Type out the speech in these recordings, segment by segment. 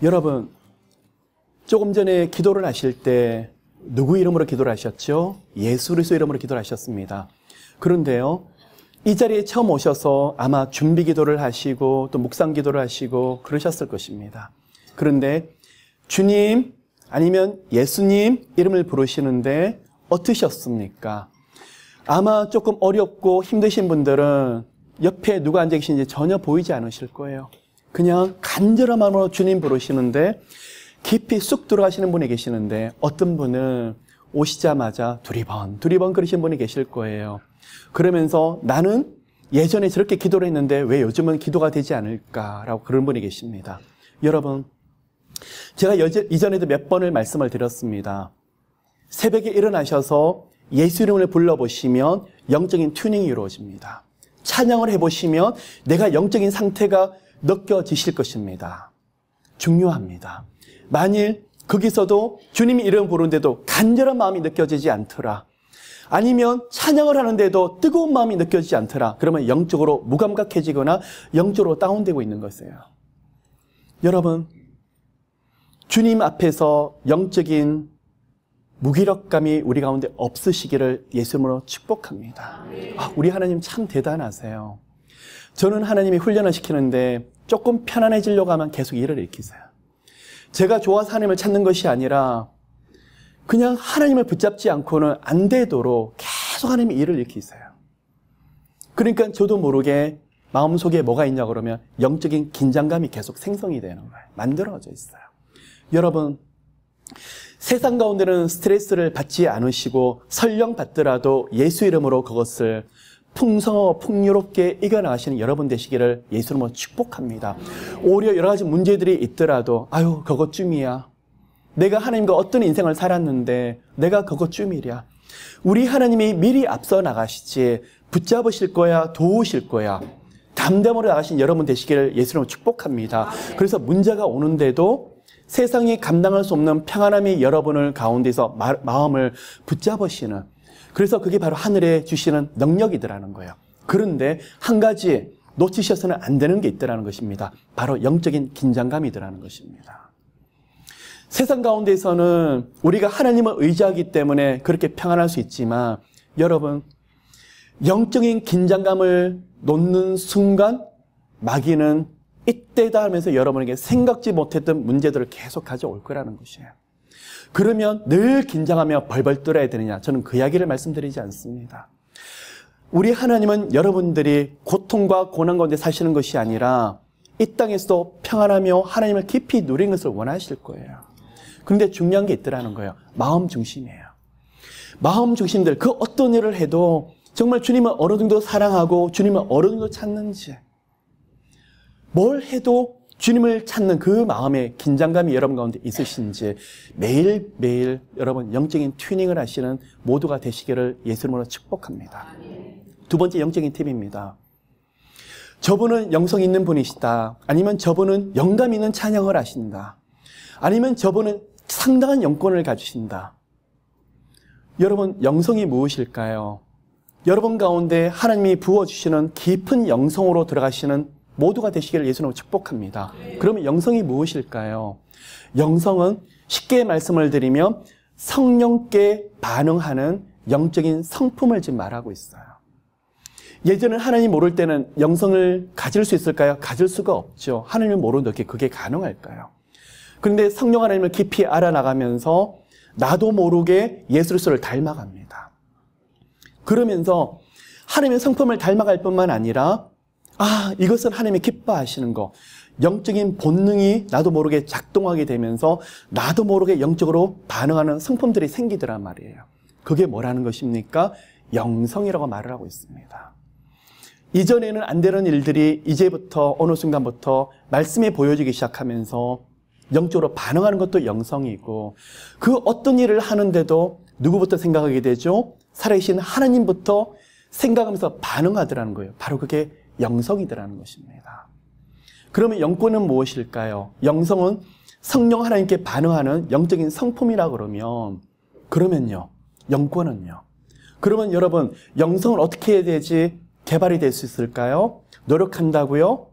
여러분, 조금 전에 기도를 하실 때 누구 이름으로 기도를 하셨죠? 예수 그리스도 이름으로 기도를 하셨습니다. 그런데요, 이 자리에 처음 오셔서 아마 준비 기도를 하시고 또 묵상 기도를 하시고 그러셨을 것입니다. 그런데 주님 아니면 예수님 이름을 부르시는데 어떠셨습니까? 아마 조금 어렵고 힘드신 분들은 옆에 누가 앉아 계신지 전혀 보이지 않으실 거예요. 그냥 간절한 마음으로 주님 부르시는데 깊이 쑥 들어가시는 분이 계시는데 어떤 분은 오시자마자 두리번 그러신 분이 계실 거예요. 그러면서 나는 예전에 저렇게 기도를 했는데 왜 요즘은 기도가 되지 않을까라고 그런 분이 계십니다. 여러분, 제가 이전에도 몇 번을 말씀을 드렸습니다. 새벽에 일어나셔서 예수 이름을 불러보시면 영적인 튜닝이 이루어집니다. 찬양을 해보시면 내가 영적인 상태가 느껴지실 것입니다. 중요합니다. 만일 거기서도 주님이 이름 부르는데도 간절한 마음이 느껴지지 않더라, 아니면 찬양을 하는데도 뜨거운 마음이 느껴지지 않더라, 그러면 영적으로 무감각해지거나 영적으로 다운되고 있는 것이에요. 여러분, 주님 앞에서 영적인 무기력감이 우리 가운데 없으시기를 예수님으로 축복합니다. 우리 하나님 참 대단하세요. 저는 하나님이 훈련을 시키는데 조금 편안해지려고 하면 계속 일을 일으키세요. 제가 좋아서 하나님을 찾는 것이 아니라 그냥 하나님을 붙잡지 않고는 안 되도록 계속 하나님이 일을 일으키세요. 그러니까 저도 모르게 마음속에 뭐가 있냐 그러면 영적인 긴장감이 계속 생성이 되는 거예요. 만들어져 있어요. 여러분, 세상 가운데는 스트레스를 받지 않으시고 설령 받더라도 예수 이름으로 그것을 풍성하고 풍요롭게 이겨나가시는 여러분 되시기를 예수 이름으로 축복합니다. 오히려 여러 가지 문제들이 있더라도 아유 그것쯤이야, 내가 하나님과 어떤 인생을 살았는데 내가 그것쯤이랴, 우리 하나님이 미리 앞서 나가시지 붙잡으실 거야, 도우실 거야, 담대함으로 나가신 여러분 되시기를 예수 이름으로 축복합니다. 그래서 문제가 오는데도 세상이 감당할 수 없는 평안함이 여러분을 가운데서 마음을 붙잡으시는, 그래서 그게 바로 하늘에 주시는 능력이더라는 거예요. 그런데 한 가지 놓치셔서는 안 되는 게 있더라는 것입니다. 바로 영적인 긴장감이더라는 것입니다. 세상 가운데서는 우리가 하나님을 의지하기 때문에 그렇게 평안할 수 있지만 여러분, 영적인 긴장감을 놓는 순간 마귀는 이때다 하면서 여러분에게 생각지 못했던 문제들을 계속 가져올 거라는 것이에요. 그러면 늘 긴장하며 벌벌 떨어야 되느냐? 저는 그 이야기를 말씀드리지 않습니다. 우리 하나님은 여러분들이 고통과 고난 가운데 사시는 것이 아니라 이 땅에서도 평안하며 하나님을 깊이 누리는 것을 원하실 거예요. 그런데 중요한 게 있더라는 거예요. 마음 중심이에요. 마음 중심들, 그 어떤 일을 해도 정말 주님을 어느 정도 사랑하고 주님을 어느 정도 찾는지, 뭘 해도 주님을 찾는 그 마음의 긴장감이 여러분 가운데 있으신지 매일매일 여러분 영적인 튜닝을 하시는 모두가 되시기를 예수님으로 축복합니다. 두 번째 영적인 팁입니다. 저분은 영성 있는 분이시다, 아니면 저분은 영감 있는 찬양을 하신다, 아니면 저분은 상당한 영권을 가지신다. 여러분, 영성이 무엇일까요? 여러분 가운데 하나님이 부어주시는 깊은 영성으로 들어가시는 모두가 되시기를 예수님으로 축복합니다. 그러면 영성이 무엇일까요? 영성은 쉽게 말씀을 드리면 성령께 반응하는 영적인 성품을 지금 말하고 있어요. 예전에 하나님 모를 때는 영성을 가질 수 있을까요? 가질 수가 없죠. 하나님을 모르는데 어떻게 그게 가능할까요? 그런데 성령 하나님을 깊이 알아나가면서 나도 모르게 예수 그리스도를 닮아갑니다. 그러면서 하나님의 성품을 닮아갈 뿐만 아니라 이것은 하나님이 기뻐하시는 거, 영적인 본능이 나도 모르게 작동하게 되면서 나도 모르게 영적으로 반응하는 성품들이 생기더란 말이에요. 그게 뭐라는 것입니까? 영성이라고 말을 하고 있습니다. 이전에는 안 되는 일들이 이제부터 어느 순간부터 말씀에 보여지기 시작하면서 영적으로 반응하는 것도 영성이고, 그 어떤 일을 하는데도 누구부터 생각하게 되죠? 살아계신 하나님부터 생각하면서 반응하더라는 거예요. 바로 그게 영성이더라는 것입니다. 그러면 영권은 무엇일까요? 영성은 성령 하나님께 반응하는 영적인 성품이라 그러면요, 영권은요? 그러면 여러분, 영성을 어떻게 해야 되지 개발이 될 수 있을까요? 노력한다고요?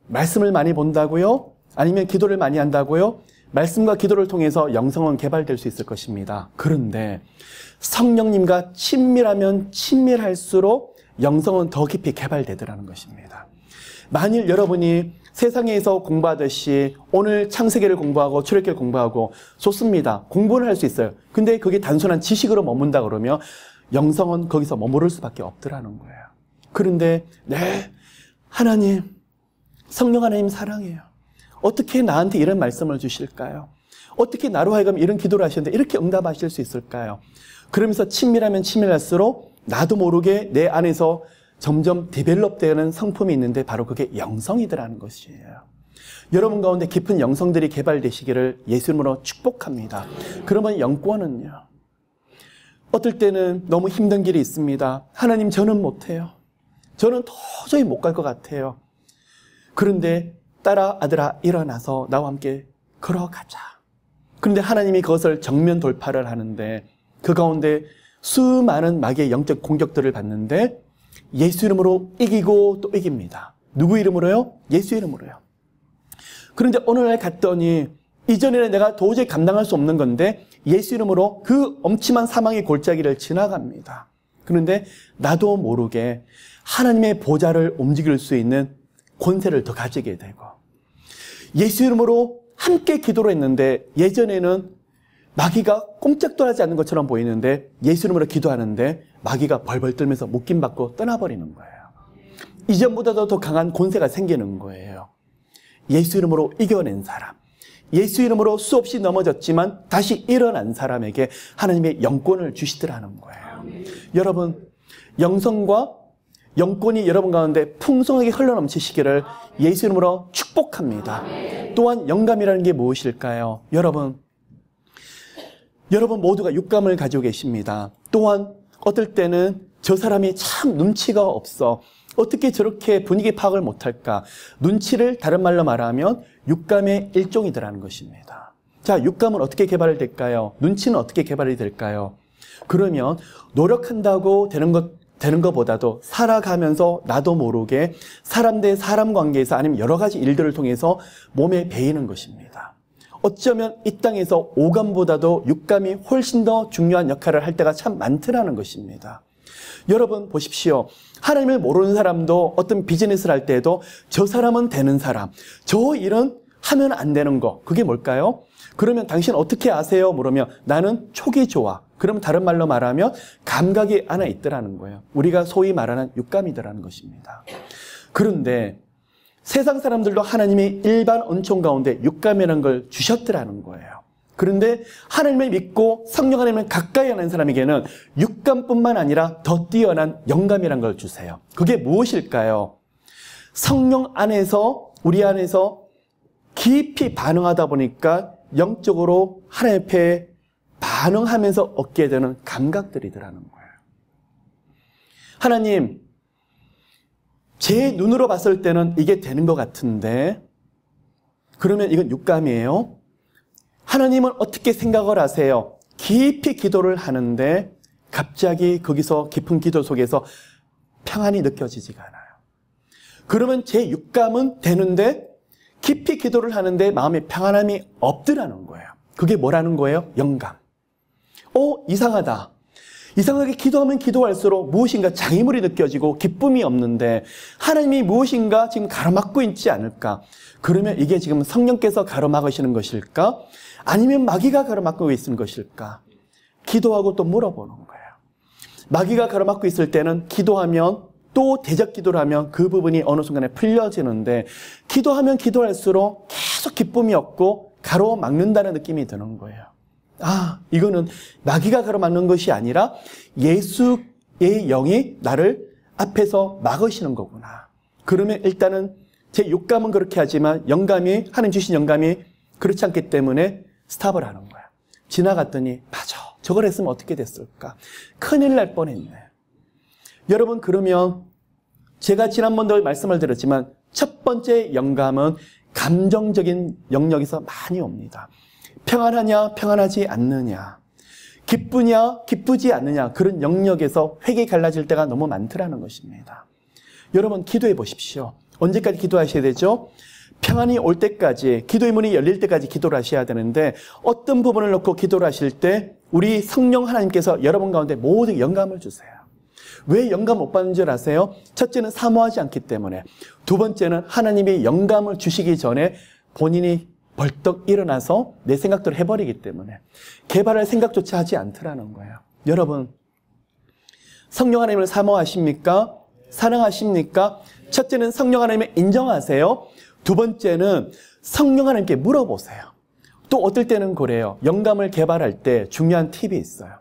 말씀을 많이 본다고요? 아니면 기도를 많이 한다고요? 말씀과 기도를 통해서 영성은 개발될 수 있을 것입니다. 그런데 성령님과 친밀하면 친밀할수록 영성은 더 깊이 개발되더라는 것입니다. 만일 여러분이 세상에서 공부하듯이 오늘 창세기를 공부하고 출애굽기를 공부하고 좋습니다. 공부는 할 수 있어요. 근데 그게 단순한 지식으로 머문다 그러면 영성은 거기서 머무를 수밖에 없더라는 거예요. 그런데 네, 하나님, 성령 하나님 사랑해요. 어떻게 나한테 이런 말씀을 주실까요? 어떻게 나로 하여금 이런 기도를 하시는데 이렇게 응답하실 수 있을까요? 그러면서 친밀하면 친밀할수록 나도 모르게 내 안에서 점점 디벨롭되는 성품이 있는데 바로 그게 영성이더라는 것이에요. 여러분 가운데 깊은 영성들이 개발되시기를 예수 이름으로 축복합니다. 그러면 영권은요. 어떨 때는 너무 힘든 길이 있습니다. 하나님, 저는 못해요. 저는 도저히 못 갈 것 같아요. 그런데 딸아, 아들아, 일어나서 나와 함께 걸어가자. 그런데 하나님이 그것을 정면 돌파를 하는데 그 가운데 수많은 마귀의 영적 공격들을 받는데 예수 이름으로 이기고 또 이깁니다. 누구 이름으로요? 예수 이름으로요. 그런데 어느 날 갔더니 이전에는 내가 도저히 감당할 수 없는 건데 예수 이름으로 그 엄침한 사망의 골짜기를 지나갑니다. 그런데 나도 모르게 하나님의 보좌를 움직일 수 있는 권세를 더 가지게 되고 예수 이름으로 함께 기도를 했는데 예전에는 마귀가 꼼짝도 하지 않는 것처럼 보이는데 예수 이름으로 기도하는데 마귀가 벌벌 떨면서 묶임받고 떠나버리는 거예요. 이전보다도 더 강한 권세가 생기는 거예요. 예수 이름으로 이겨낸 사람, 예수 이름으로 수없이 넘어졌지만 다시 일어난 사람에게 하나님의 영권을 주시더라는 거예요. 여러분, 영성과 영권이 여러분 가운데 풍성하게 흘러넘치시기를 예수 이름으로 축복합니다. 또한 영감이라는 게 무엇일까요? 여러분 모두가 육감을 가지고 계십니다. 또한 어떨 때는 저 사람이 참 눈치가 없어. 어떻게 저렇게 분위기 파악을 못할까? 눈치를 다른 말로 말하면 육감의 일종이더라는 것입니다. 자, 육감은 어떻게 개발이 될까요? 눈치는 어떻게 개발이 될까요? 그러면 노력한다고 되는 것보다도 살아가면서 나도 모르게 사람 대 사람 관계에서 아니면 여러 가지 일들을 통해서 몸에 배이는 것입니다. 어쩌면 이 땅에서 오감보다도 육감이 훨씬 더 중요한 역할을 할 때가 참 많더라는 것입니다. 여러분 보십시오. 하나님을 모르는 사람도 어떤 비즈니스를 할 때에도 저 사람은 되는 사람, 저 일은 하면 안 되는 거, 그게 뭘까요? 그러면 당신 어떻게 아세요? 물으면 나는 촉이 좋아. 그럼 다른 말로 말하면 감각이 하나 있더라는 거예요. 우리가 소위 말하는 육감이더라는 것입니다. 그런데 세상 사람들도 하나님이 일반 은총 가운데 육감이라는 걸 주셨더라는 거예요. 그런데 하나님을 믿고 성령 하나님을 가까이 하는 사람에게는 육감뿐만 아니라 더 뛰어난 영감이라는 걸 주세요. 그게 무엇일까요? 성령 안에서 우리 안에서 깊이 반응하다 보니까 영적으로 하나님 앞에 반응하면서 얻게 되는 감각들이더라는 거예요. 하나님, 제 눈으로 봤을 때는 이게 되는 것 같은데 그러면 이건 육감이에요. 하나님은 어떻게 생각을 하세요? 깊이 기도를 하는데 갑자기 거기서 깊은 기도 속에서 평안이 느껴지지가 않아요. 그러면 제 육감은 되는데 깊이 기도를 하는데 마음에 평안함이 없더라는 거예요. 그게 뭐라는 거예요? 영감. 이상하다. 이상하게 기도하면 기도할수록 무엇인가 장애물이 느껴지고 기쁨이 없는데 하나님이 무엇인가 지금 가로막고 있지 않을까? 그러면 이게 지금 성령께서 가로막으시는 것일까? 아니면 마귀가 가로막고 있는 것일까? 기도하고 또 물어보는 거예요. 마귀가 가로막고 있을 때는 기도하면 또 대적 기도를 하면 그 부분이 어느 순간에 풀려지는데 기도하면 기도할수록 계속 기쁨이 없고 가로막는다는 느낌이 드는 거예요. 이거는 마귀가 가로막는 것이 아니라 예수의 영이 나를 앞에서 막으시는 거구나. 그러면 일단은 제 육감은 그렇게 하지만 영감이, 하나님 주신 영감이 그렇지 않기 때문에 스탑을 하는 거야. 지나갔더니 맞아, 저걸 했으면 어떻게 됐을까? 큰일 날 뻔했네. 여러분, 그러면 제가 지난번도 말씀을 드렸지만 첫 번째 영감은 감정적인 영역에서 많이 옵니다. 평안하냐, 평안하지 않느냐, 기쁘냐, 기쁘지 않느냐, 그런 영역에서 획이 갈라질 때가 너무 많더라는 것입니다. 여러분, 기도해 보십시오. 언제까지 기도하셔야 되죠? 평안이 올 때까지, 기도의 문이 열릴 때까지 기도를 하셔야 되는데 어떤 부분을 놓고 기도를 하실 때 우리 성령 하나님께서 여러분 가운데 모든 영감을 주세요. 왜 영감 못 받는 줄 아세요? 첫째는 사모하지 않기 때문에, 두 번째는 하나님이 영감을 주시기 전에 본인이 벌떡 일어나서 내 생각대로 해버리기 때문에 개발할 생각조차 하지 않더라는 거예요. 여러분, 성령 하나님을 사모하십니까? 사랑하십니까? 첫째는 성령 하나님을 인정하세요. 두 번째는 성령 하나님께 물어보세요. 또 어떨 때는 그래요. 영감을 개발할 때 중요한 팁이 있어요.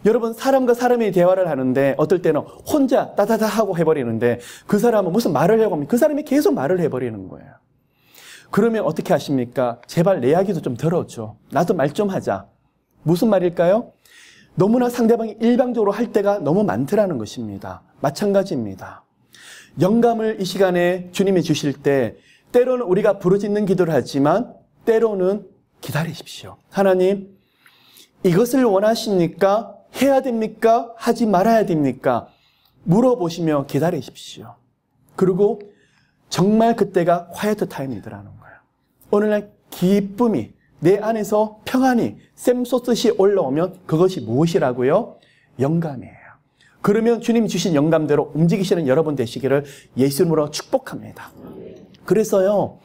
여러분, 사람과 사람이 대화를 하는데 어떨 때는 혼자 따다다 하고 해버리는데 그 사람은 무슨 말을 하려고 하면 그 사람이 계속 말을 해버리는 거예요. 그러면 어떻게 하십니까? 제발 내 이야기도 좀 들어줘. 나도 말 좀 하자. 무슨 말일까요? 너무나 상대방이 일방적으로 할 때가 너무 많더라는 것입니다. 마찬가지입니다. 영감을 이 시간에 주님이 주실 때 때로는 우리가 부르짖는 기도를 하지만 때로는 기다리십시오. 하나님, 이것을 원하십니까? 해야 됩니까? 하지 말아야 됩니까? 물어보시며 기다리십시오. 그리고 정말 그때가 콰이트 타임이더라는 거예요. 오늘날 기쁨이 내 안에서 평안이 샘솟듯이 올라오면 그것이 무엇이라고요? 영감이에요. 그러면 주님 주신 영감대로 움직이시는 여러분 되시기를 예수 이름으로 축복합니다. 그래서요,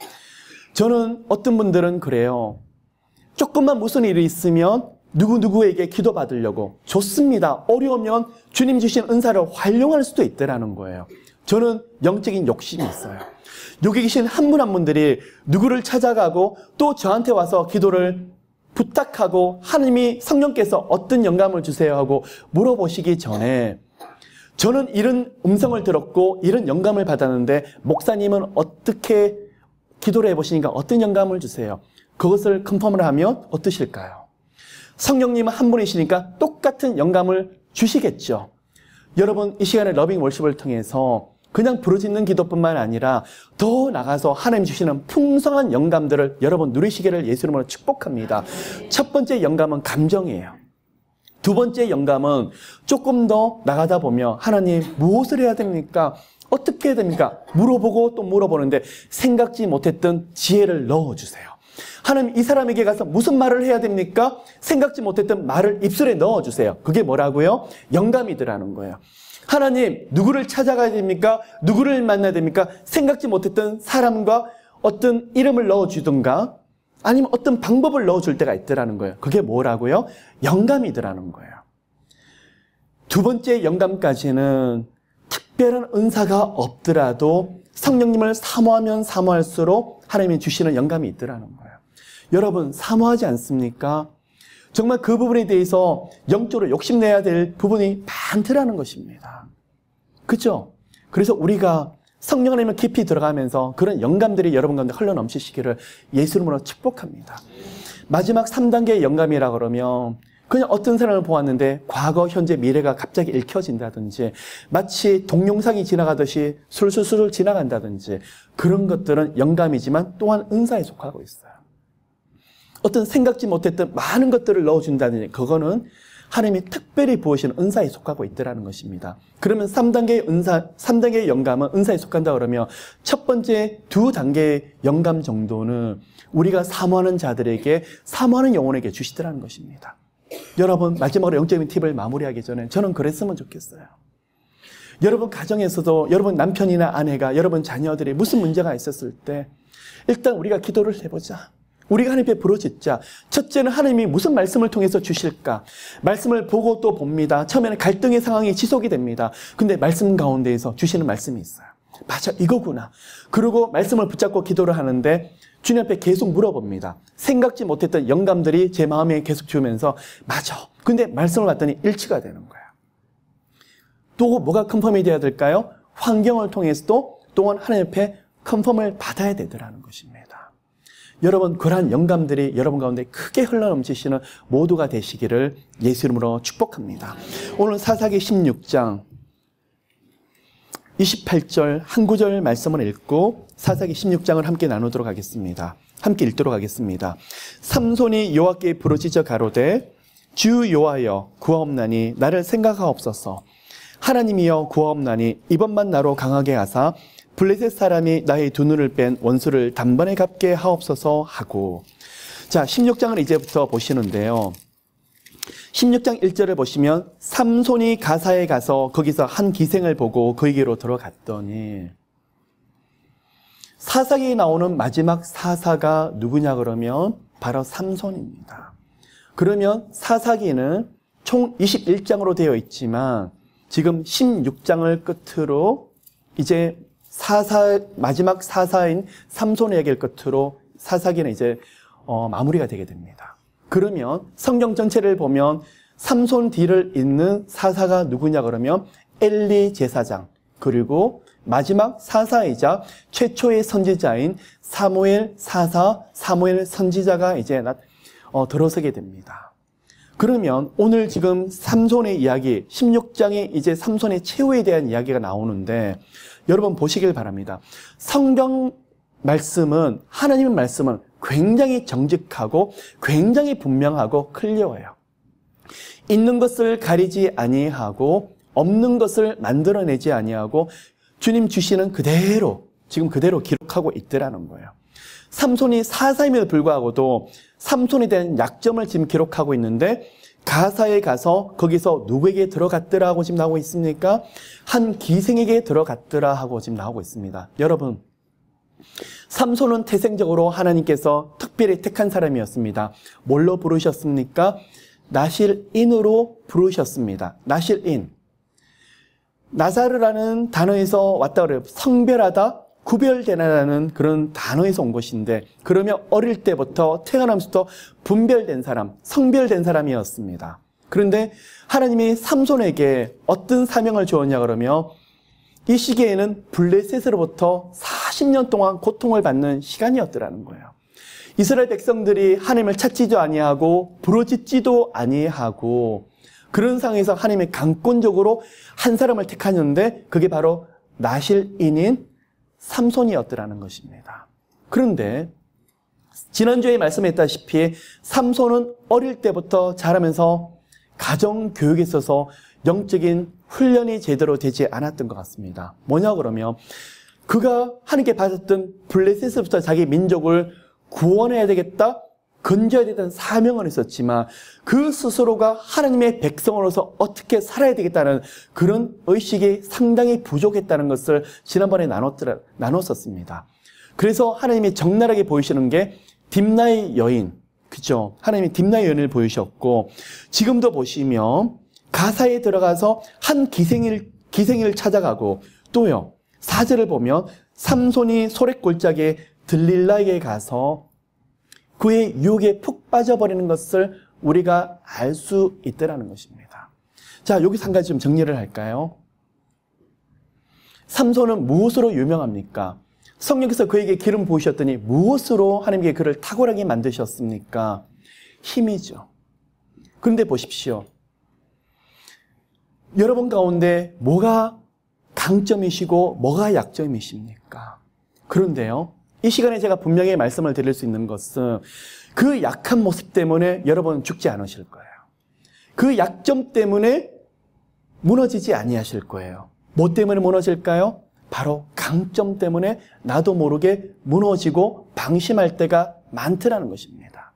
저는 어떤 분들은 그래요. 조금만 무슨 일이 있으면 누구에게 기도받으려고, 좋습니다. 어려우면 주님 주신 은사를 활용할 수도 있다라는 거예요. 저는 영적인 욕심이 있어요. 여기 계신 한 분 한 분들이 누구를 찾아가고 또 저한테 와서 기도를 부탁하고 하나님이 성령께서 어떤 영감을 주세요 하고 물어보시기 전에 저는 이런 음성을 들었고 이런 영감을 받았는데 목사님은 어떻게 기도를 해보시니까 어떤 영감을 주세요? 그것을 컨펌을 하면 어떠실까요? 성령님은 한 분이시니까 똑같은 영감을 주시겠죠. 여러분, 이 시간에 러빙 월십을 통해서 그냥 부르짖는 기도뿐만 아니라 더 나가서 하나님 주시는 풍성한 영감들을 여러분 누리시기를 예수 이름으로 축복합니다. 첫 번째 영감은 감정이에요. 두 번째 영감은 조금 더 나가다 보면 하나님 무엇을 해야 됩니까? 어떻게 해야 됩니까? 물어보고 또 물어보는데 생각지 못했던 지혜를 넣어주세요. 하나님, 이 사람에게 가서 무슨 말을 해야 됩니까? 생각지 못했던 말을 입술에 넣어주세요. 그게 뭐라고요? 영감이더라는 거예요. 하나님, 누구를 찾아가야 됩니까? 누구를 만나야 됩니까? 생각지 못했던 사람과 어떤 이름을 넣어주든가 아니면 어떤 방법을 넣어줄 때가 있더라는 거예요. 그게 뭐라고요? 영감이더라는 거예요. 두 번째 영감까지는 특별한 은사가 없더라도 성령님을 사모하면 사모할수록 하나님이 주시는 영감이 있더라는 거예요. 여러분, 사모하지 않습니까? 정말 그 부분에 대해서 영적으로 욕심내야 될 부분이 많더라는 것입니다. 그렇죠? 그래서 우리가 성령 하나님을 깊이 들어가면서 그런 영감들이 여러분 가운데 흘러넘치시기를 예수 이름으로 축복합니다. 마지막 3단계의 영감이라 그러면 그냥 어떤 사람을 보았는데 과거, 현재, 미래가 갑자기 읽혀진다든지 마치 동영상이 지나가듯이 술술술 지나간다든지 그런 것들은 영감이지만 또한 은사에 속하고 있어요. 어떤 생각지 못했던 많은 것들을 넣어준다든지 그거는 하나님이 특별히 부으시는 은사에 속하고 있더라는 것입니다. 그러면 3단계의 영감은 은사에 속한다 그러면 첫 번째 두 단계의 영감 정도는 우리가 사모하는 자들에게, 사모하는 영혼에게 주시더라는 것입니다. 여러분, 마지막으로 영적인 팁을 마무리하기 전에 저는 그랬으면 좋겠어요. 여러분 가정에서도 여러분 남편이나 아내가 여러분 자녀들이 무슨 문제가 있었을 때 일단 우리가 기도를 해보자. 우리가 하나님 앞에 부르짖자. 첫째는 하나님이 무슨 말씀을 통해서 주실까? 말씀을 보고 또 봅니다. 처음에는 갈등의 상황이 지속이 됩니다. 근데 말씀 가운데에서 주시는 말씀이 있어요. 맞아, 이거구나. 그리고 말씀을 붙잡고 기도를 하는데 주님 앞에 계속 물어봅니다. 생각지 못했던 영감들이 제 마음에 계속 주면서 맞아. 근데 말씀을 봤더니 일치가 되는 거예요. 또 뭐가 컨펌이 돼야 될까요? 환경을 통해서도 또한 하나님 앞에 컨펌을 받아야 되더라는 것입니다. 여러분, 그러한 영감들이 여러분 가운데 크게 흘러넘치시는 모두가 되시기를 예수 이름으로 축복합니다. 오늘 사사기 16장 28절 한 구절 말씀을 읽고 사사기 16장을 함께 나누도록 하겠습니다. 함께 읽도록 하겠습니다. 삼손이 여호와께 부르짖어 가로되 주 여호와여 구하옵나니 나를 생각하옵소서. 하나님이여 구하옵나니 이번만 나로 강하게 하사 블레셋 사람이 나의 두 눈을 뺀 원수를 단번에 갚게 하옵소서 하고. 자, 16장을 이제부터 보시는데요. 16장 1절을 보시면 삼손이 가사에 가서 거기서 한 기생을 보고 그에게로 들어갔더니, 사사기에 나오는 마지막 사사가 누구냐 그러면 바로 삼손입니다. 그러면 사사기는 총 21장으로 되어 있지만 지금 16장을 끝으로 이제 마지막 사사인 삼손의 얘기를 끝으로 사사기는 이제 마무리가 되게 됩니다. 그러면 성경 전체를 보면 삼손 뒤를 잇는 사사가 누구냐 그러면 엘리 제사장, 그리고 마지막 사사이자 최초의 선지자인 사무엘 사사, 사무엘 선지자가 이제 들어서게 됩니다. 그러면 오늘 지금 삼손의 이야기, 16장에 이제 삼손의 최후에 대한 이야기가 나오는데 여러분 보시길 바랍니다. 성경 말씀은, 하나님의 말씀은 굉장히 정직하고 굉장히 분명하고 클리어해요. 있는 것을 가리지 아니하고 없는 것을 만들어내지 아니하고 주님 주시는 그대로, 지금 그대로 기록하고 있더라는 거예요. 삼손이 사사임에도 불구하고도 삼손에 대한 약점을 지금 기록하고 있는데, 가사에 가서 거기서 누구에게 들어갔더라 하고 지금 나오고 있습니까? 한 기생에게 들어갔더라 하고 지금 나오고 있습니다. 여러분, 삼손은 태생적으로 하나님께서 특별히 택한 사람이었습니다. 뭘로 부르셨습니까? 나실인으로 부르셨습니다. 나실인. 나사르라는 단어에서 왔다 그래요. 성별하다, 구별되나라는 그런 단어에서 온 것인데, 그러면 어릴 때부터 태어나면서부터 분별된 사람, 성별된 사람이었습니다. 그런데 하나님이 삼손에게 어떤 사명을 주었냐 그러면 이 시기에는 블레셋으로부터 40년 동안 고통을 받는 시간이었더라는 거예요. 이스라엘 백성들이 하나님을 찾지도 아니하고 부르짖지도 아니하고 그런 상황에서 하나님이 강권적으로 한 사람을 택하셨는데 그게 바로 나실인인 삼손이었더라는 것입니다. 그런데 지난주에 말씀했다시피 삼손은 어릴 때부터 자라면서 가정교육에 있어서 영적인 훈련이 제대로 되지 않았던 것 같습니다. 뭐냐 그러면 그가 하나님께 받았던 블레셋으로부터 자기 민족을 구원해야 되겠다, 건져야 되는 사명은 있었지만 그 스스로가 하나님의 백성으로서 어떻게 살아야 되겠다는 그런 의식이 상당히 부족했다는 것을 지난번에 나눴었습니다. 그래서 하나님이 적나라하게 보이시는 게 딥나의 여인, 그죠? 하나님이 딥나의 여인을 보이셨고, 지금도 보시면 가사에 들어가서 한 기생이를 찾아가고, 또요 4절을 보면 삼손이 소랫골짜기에 들릴라에게 가서 그의 유혹에 푹 빠져버리는 것을 우리가 알 수 있다는 것입니다. 자, 여기서 한 가지 좀 정리를 할까요? 삼손은 무엇으로 유명합니까? 성령께서 그에게 기름 부으셨더니 무엇으로 하나님께 그를 탁월하게 만드셨습니까? 힘이죠. 그런데 보십시오. 여러분 가운데 뭐가 강점이시고 뭐가 약점이십니까? 그런데요, 이 시간에 제가 분명히 말씀을 드릴 수 있는 것은 그 약한 모습 때문에 여러분 죽지 않으실 거예요. 그 약점 때문에 무너지지 아니하실 거예요. 뭐 때문에 무너질까요? 바로 강점 때문에 나도 모르게 무너지고 방심할 때가 많더라는 것입니다.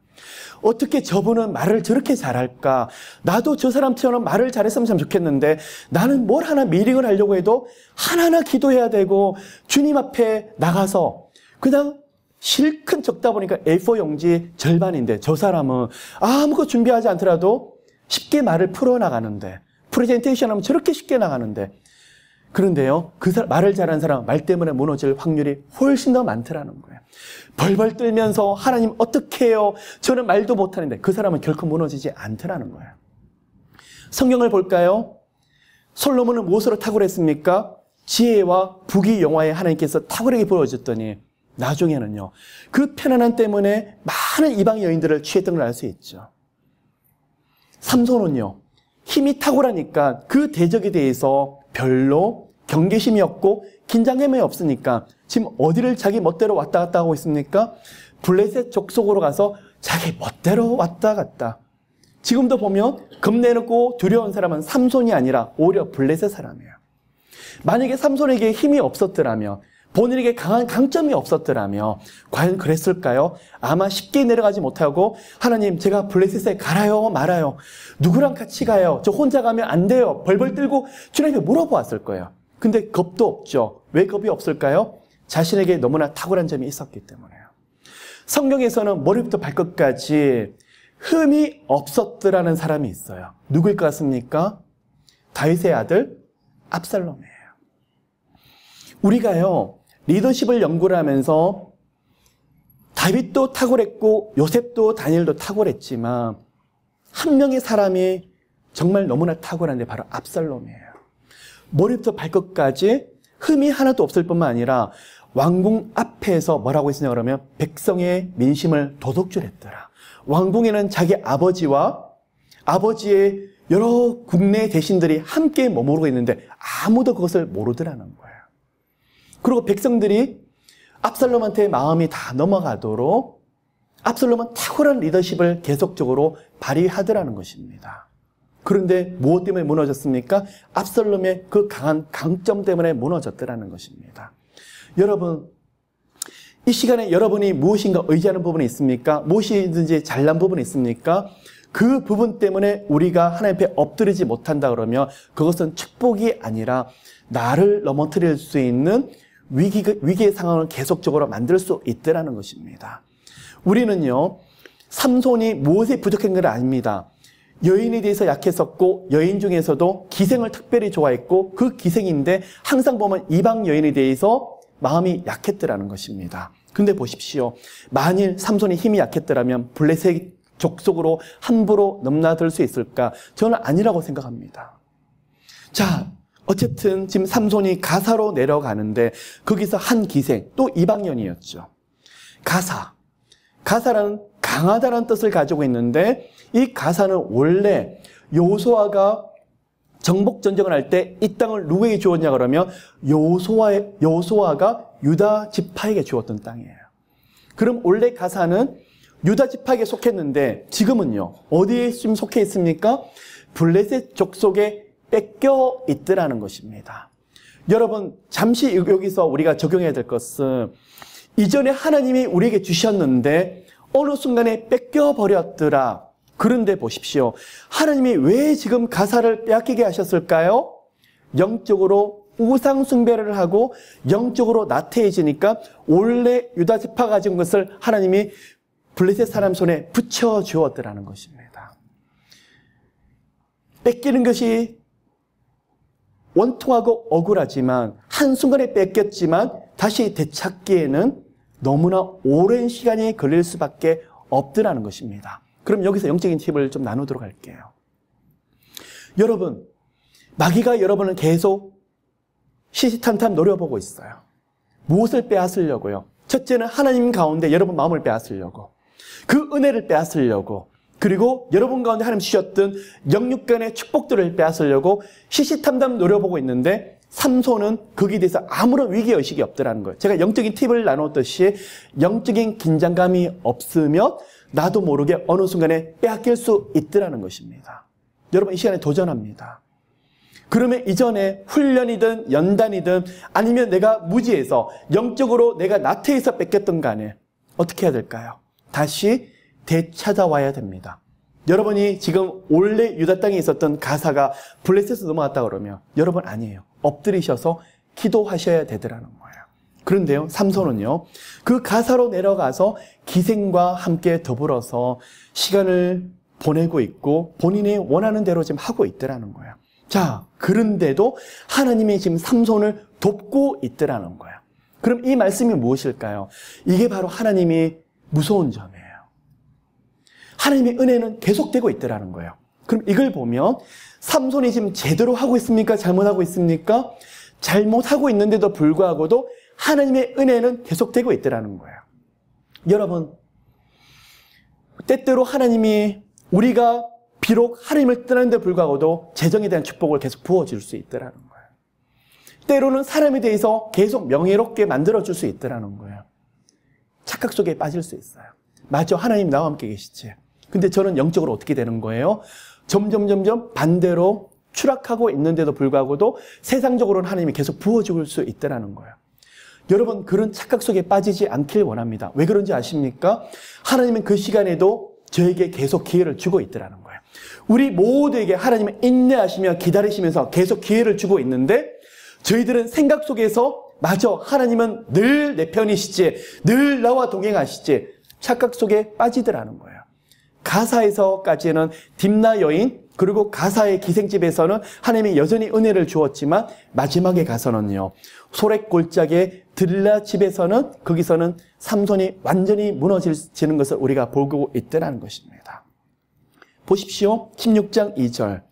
어떻게 저분은 말을 저렇게 잘할까? 나도 저 사람처럼 말을 잘했으면 참 좋겠는데 나는 뭘 하나 미링을 하려고 해도 하나하나 기도해야 되고 주님 앞에 나가서 그냥 실컷 적다 보니까 A4 용지 절반인데 저 사람은 아무것도 준비하지 않더라도 쉽게 말을 풀어나가는데, 프레젠테이션 하면 저렇게 쉽게 나가는데, 그런데요, 말을 잘하는 사람은 말 때문에 무너질 확률이 훨씬 더 많더라는 거예요. 벌벌 떨면서 하나님 어떻게 해요? 저는 말도 못하는데 그 사람은 결코 무너지지 않더라는 거예요. 성경을 볼까요? 솔로몬은 무엇으로 탁월했습니까? 지혜와 부귀 영화에 하나님께서 탁월하게 부어줬더니 나중에는요, 그 편안함 때문에 많은 이방 여인들을 취했던 걸 알 수 있죠. 삼손은요, 힘이 탁월하니까 그 대적에 대해서 별로 경계심이 없고 긴장감이 없으니까 지금 어디를 자기 멋대로 왔다 갔다 하고 있습니까? 블레셋 족속으로 가서 자기 멋대로 왔다 갔다. 지금도 보면 겁내고 두려운 사람은 삼손이 아니라 오히려 블레셋 사람이에요. 만약에 삼손에게 힘이 없었더라면, 본인에게 강한 강점이 없었더라면 과연 그랬을까요? 아마 쉽게 내려가지 못하고 하나님 제가 블레셋에 가라요 말아요. 누구랑 같이 가요? 저 혼자 가면 안 돼요. 벌벌 떨고 주님에게 물어보았을 거예요. 근데 겁도 없죠. 왜 겁이 없을까요? 자신에게 너무나 탁월한 점이 있었기 때문에요. 성경에서는 머리부터 발끝까지 흠이 없었더라는 사람이 있어요. 누구일 것 같습니까? 다윗의 아들 압살롬이에요. 우리가요, 리더십을 연구를 하면서 다윗도 탁월했고 요셉도 다니엘도 탁월했지만 한 명의 사람이 정말 너무나 탁월한데 바로 압살롬이에요. 머리부터 발끝까지 흠이 하나도 없을 뿐만 아니라 왕궁 앞에서 뭐라고 했으냐 그러면 백성의 민심을 도둑질했더라. 왕궁에는 자기 아버지와 아버지의 여러 국내 대신들이 함께 머무르고 있는데 아무도 그것을 모르더라는 거예요. 그리고 백성들이 압살롬한테 마음이 다 넘어가도록 압살롬은 탁월한 리더십을 계속적으로 발휘하더라는 것입니다. 그런데 무엇 때문에 무너졌습니까? 압살롬의 그 강한 강점 때문에 무너졌더라는 것입니다. 여러분, 이 시간에 여러분이 무엇인가 의지하는 부분이 있습니까? 무엇이든지 잘난 부분이 있습니까? 그 부분 때문에 우리가 하나님 앞에 엎드리지 못한다 그러면 그것은 축복이 아니라 나를 넘어뜨릴 수 있는 위기의 상황을 계속적으로 만들 수 있다는 것입니다. 우리는요, 삼손이 무엇에 부족한 건 아닙니다. 여인에 대해서 약했었고 여인 중에서도 기생을 특별히 좋아했고 그 기생인데 항상 보면 이방 여인에 대해서 마음이 약했더라는 것입니다. 근데 보십시오. 만일 삼손이 힘이 약했더라면 블레셋 족속으로 함부로 넘나들 수 있을까? 저는 아니라고 생각합니다. 자, 어쨌든 지금 삼손이 가사로 내려가는데 거기서 한 기생, 또 이방연이었죠. 가사라는 강하다는 뜻을 가지고 있는데 이 가사는 원래 여호수아가 정복 전쟁을 할 때 이 땅을 누구에게 주었냐 그러면 여호수아가 유다 지파에게 주었던 땅이에요. 그럼 원래 가사는 유다 지파에게 속했는데 지금은요 어디에 지금 속해 있습니까? 블레셋 족속에 뺏겨 있더라는 것입니다. 여러분 잠시 여기서 우리가 적용해야 될 것은 이전에 하나님이 우리에게 주셨는데 어느 순간에 뺏겨 버렸더라. 그런데 보십시오. 하나님이 왜 지금 가사를 빼앗기게 하셨을까요? 영적으로 우상 숭배를 하고 영적으로 나태해지니까 원래 유다 지파가 가진 것을 하나님이 블레셋 사람 손에 붙여 주었더라는 것입니다. 뺏기는 것이 원통하고 억울하지만 한순간에 뺏겼지만 다시 되찾기에는 너무나 오랜 시간이 걸릴 수밖에 없더라는 것입니다. 그럼 여기서 영적인 팁을 좀 나누도록 할게요. 여러분, 마귀가 여러분을 계속 시시탄탄 노려보고 있어요. 무엇을 빼앗으려고요? 첫째는 하나님 가운데 여러분 마음을 빼앗으려고, 그 은혜를 빼앗으려고, 그리고 여러분 가운데 하나님 주셨던 영육간의 축복들을 빼앗으려고 시시탐탐 노려보고 있는데 삼손은 거기에 대해서 아무런 위기의식이 없더라는 거예요. 제가 영적인 팁을 나눴듯이 영적인 긴장감이 없으면 나도 모르게 어느 순간에 빼앗길 수 있더라는 것입니다. 여러분 이 시간에 도전합니다. 그러면 이전에 훈련이든 연단이든 아니면 내가 무지해서 영적으로 내가 나태해서 뺏겼던 간에 어떻게 해야 될까요? 다시 되찾아와야 됩니다. 여러분이 지금 원래 유다 땅에 있었던 가사가 블레셋으로 넘어갔다 그러면 여러분 아니에요. 엎드리셔서 기도하셔야 되더라는 거예요. 그런데요, 삼손은요, 그 가사로 내려가서 기생과 함께 더불어서 시간을 보내고 있고 본인이 원하는 대로 지금 하고 있더라는 거예요. 자, 그런데도 하나님이 지금 삼손을 돕고 있더라는 거예요. 그럼 이 말씀이 무엇일까요? 이게 바로 하나님이 무서운 점이에요. 하나님의 은혜는 계속되고 있더라는 거예요. 그럼 이걸 보면 삼손이 지금 제대로 하고 있습니까? 잘못하고 있습니까? 잘못하고 있는데도 불구하고도 하나님의 은혜는 계속되고 있더라는 거예요. 여러분, 때때로 하나님이 우리가 비록 하나님을 떠나는데 불구하고도 재정에 대한 축복을 계속 부어줄 수 있더라는 거예요. 때로는 사람에 대해서 계속 명예롭게 만들어줄 수 있더라는 거예요. 착각 속에 빠질 수 있어요. 맞죠? 하나님 나와 함께 계시지. 근데 저는 영적으로 어떻게 되는 거예요? 점점 반대로 추락하고 있는데도 불구하고도 세상적으로는 하나님이 계속 부어줄 수 있다는 거예요. 여러분, 그런 착각 속에 빠지지 않길 원합니다. 왜 그런지 아십니까? 하나님은 그 시간에도 저에게 계속 기회를 주고 있더라는 거예요. 우리 모두에게 하나님은 인내하시며 기다리시면서 계속 기회를 주고 있는데, 저희들은 생각 속에서 맞아, 하나님은 늘 내 편이시지, 늘 나와 동행하시지, 착각 속에 빠지더라는 거예요. 가사에서까지는 딥나 여인, 그리고 가사의 기생집에서는 하나님이 여전히 은혜를 주었지만, 마지막에 가서는요, 소랫골짜기의 들라 집에서는, 거기서는 삼손이 완전히 무너지는 것을 우리가 보고 있다는 것입니다. 보십시오. 16장 2절.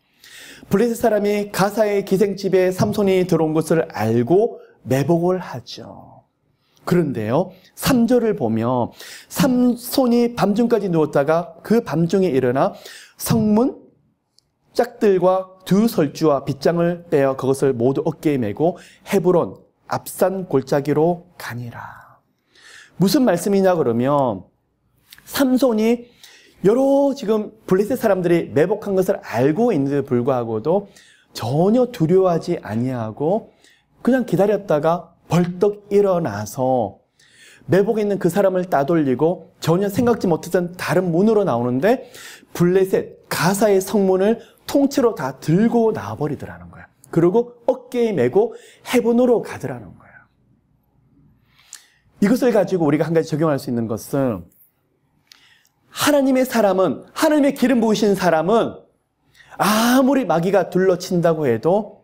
블레셋 사람이 가사의 기생집에 삼손이 들어온 것을 알고 매복을 하죠. 그런데요, 3절을 보면 삼손이 밤중까지 누웠다가 그 밤중에 일어나 성문 짝들과 두 설주와 빗장을 빼어 그것을 모두 어깨에 메고 헤브론 앞산 골짜기로 가니라. 무슨 말씀이냐 그러면, 삼손이 여러 지금 블레셋 사람들이 매복한 것을 알고 있는데도 불구하고도 전혀 두려워하지 아니하고 그냥 기다렸다가 벌떡 일어나서 매복에 있는 그 사람을 따돌리고 전혀 생각지 못했던 다른 문으로 나오는데, 블레셋 가사의 성문을 통째로 다 들고 나와버리더라는 거예요. 그리고 어깨에 메고 헤브론으로 가더라는 거예요. 이것을 가지고 우리가 한 가지 적용할 수 있는 것은, 하나님의 사람은, 하나님의 기름 부으신 사람은 아무리 마귀가 둘러친다고 해도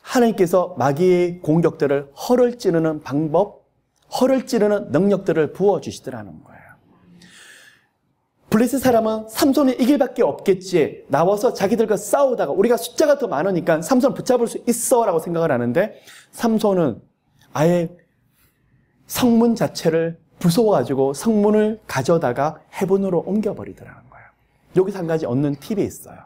하나님께서 마귀의 공격들을 허를 찌르는 방법, 허를 찌르는 능력들을 부어주시더라는 거예요. 블레셋 사람은 삼손을 이길 밖에 없겠지, 나와서 자기들과 싸우다가 우리가 숫자가 더 많으니까 삼손을 붙잡을 수 있어 라고 생각을 하는데, 삼손은 아예 성문 자체를 무서워가지고 성문을 가져다가 헤브론으로 옮겨버리더라는 거예요. 여기서 한 가지 얻는 팁이 있어요.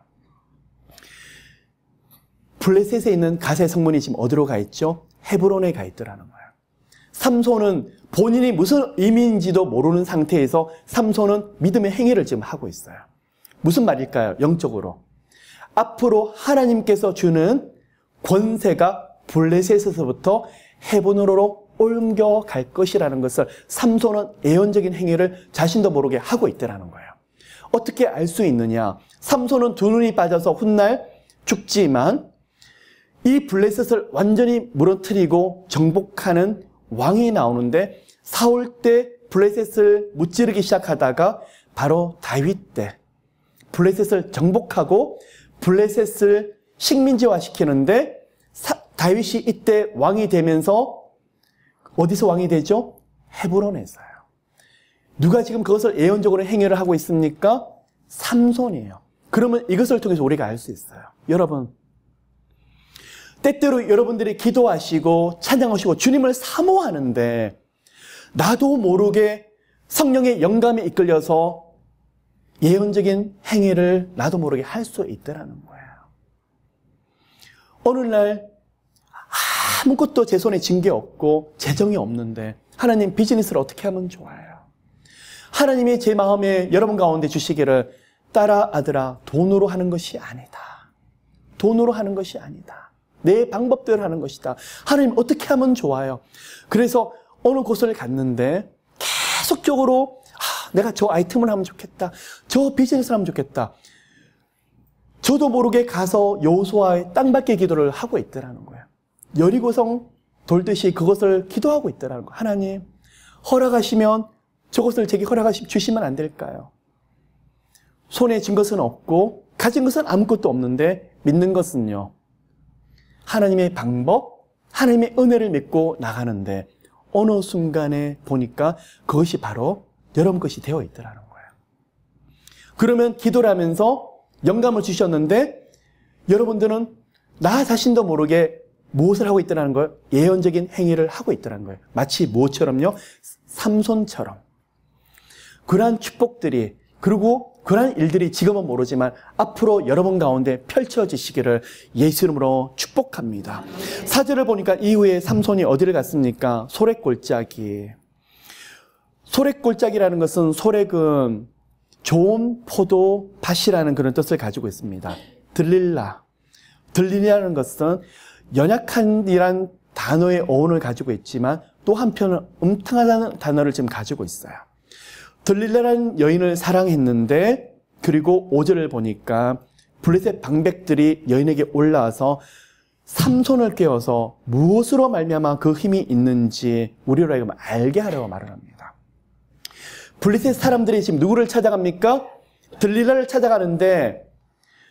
블레셋에 있는 가사의 성문이 지금 어디로 가 있죠? 헤브론에 가 있더라는 거예요. 삼손은 본인이 무슨 의미인지도 모르는 상태에서 삼손은 믿음의 행위를 지금 하고 있어요. 무슨 말일까요? 영적으로. 앞으로 하나님께서 주는 권세가 블레셋에서부터 헤브론으로 옮겨갈 것이라는 것을 삼손은 예언적인 행위를 자신도 모르게 하고 있다는 거예요. 어떻게 알 수 있느냐? 삼손은 두 눈이 빠져서 훗날 죽지만 이 블레셋을 완전히 무너뜨리고 정복하는 왕이 나오는데, 사울 때 블레셋을 무찌르기 시작하다가 바로 다윗 때 블레셋을 정복하고 블레셋을 식민지화 시키는데, 다윗이 이때 왕이 되면서 어디서 왕이 되죠? 헤브론에서요. 누가 지금 그것을 예언적으로 행위를 하고 있습니까? 삼손이에요. 그러면 이것을 통해서 우리가 알 수 있어요. 여러분, 때때로 여러분들이 기도하시고 찬양하시고 주님을 사모하는데 나도 모르게 성령의 영감에 이끌려서 예언적인 행위를 나도 모르게 할 수 있다는 거예요. 어느 날 아무것도 제 손에 쥔 게 없고 재정이 없는데, 하나님 비즈니스를 어떻게 하면 좋아요? 하나님이 제 마음에 여러분 가운데 주시기를, 딸아 아들아, 돈으로 하는 것이 아니다. 돈으로 하는 것이 아니다. 내 방법대로 하는 것이다. 하나님 어떻게 하면 좋아요? 그래서 어느 곳을 갔는데 계속적으로 내가 저 아이템을 하면 좋겠다. 저 비즈니스를 하면 좋겠다. 저도 모르게 가서 여호수아의 땅받기 기도를 하고 있더라는 거예요. 여리고성 돌듯이 그것을 기도하고 있더라는 거예요. 하나님, 허락하시면 저것을 제게 주시면 안 될까요? 손에 쥔 것은 없고 가진 것은 아무것도 없는데 믿는 것은요, 하나님의 방법, 하나님의 은혜를 믿고 나가는데 어느 순간에 보니까 그것이 바로 여러분 것이 되어 있더라는 거예요. 그러면 기도를 하면서 영감을 주셨는데 여러분들은 나 자신도 모르게 무엇을 하고 있더라는 걸, 예언적인 행위를 하고 있더라는 거예요. 마치 무엇처럼요? 삼손처럼. 그러한 축복들이, 그리고 그러한 일들이 지금은 모르지만 앞으로 여러분 가운데 펼쳐지시기를 예수 이름으로 축복합니다. 사절을 보니까 이후에 삼손이 어디를 갔습니까? 소랫골짜기. 소랫골짜기라는 것은, 소렉은 좋은 포도 밭이라는 그런 뜻을 가지고 있습니다. 들릴라는 것은 연약한이란 단어의 어원을 가지고 있지만 또 한편은 음탕하다는 단어를 지금 가지고 있어요. 들릴라라는 여인을 사랑했는데, 그리고 5절을 보니까 블레셋 방백들이 여인에게 올라와서 삼손을 깨워서 무엇으로 말미암아 그 힘이 있는지 우리로 하여금 알게 하려고 말을 합니다. 블레셋 사람들이 지금 누구를 찾아갑니까? 들릴라를 찾아가는데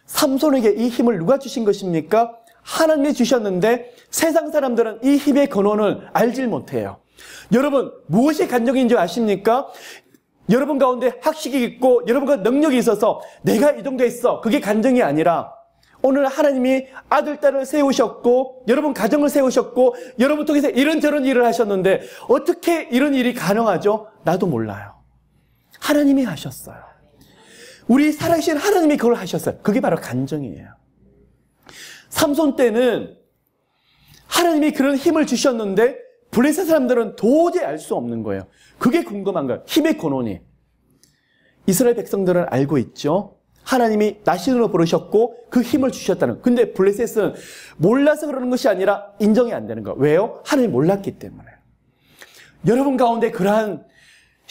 삼손에게 이 힘을 누가 주신 것입니까? 하나님이 주셨는데 세상 사람들은 이 힘의 근원을 알질 못해요. 여러분, 무엇이 간정인지 아십니까? 여러분 가운데 학식이 있고 여러분과 능력이 있어서 내가 이 정도 했어, 그게 간정이 아니라 오늘 하나님이 아들, 딸을 세우셨고 여러분 가정을 세우셨고 여러분 통해서 이런저런 일을 하셨는데 어떻게 이런 일이 가능하죠? 나도 몰라요. 하나님이 하셨어요. 우리 살아계신 하나님이 그걸 하셨어요. 그게 바로 간정이에요. 삼손 때는 하나님이 그런 힘을 주셨는데 블레셋 사람들은 도저히 알 수 없는 거예요. 그게 궁금한 거예요. 힘의 근원이. 이스라엘 백성들은 알고 있죠. 하나님이 나신으로 부르셨고 그 힘을 주셨다는. 근데 블레셋은 몰라서 그러는 것이 아니라 인정이 안 되는 거예요. 왜요? 하나님이 몰랐기 때문에. 여러분 가운데 그러한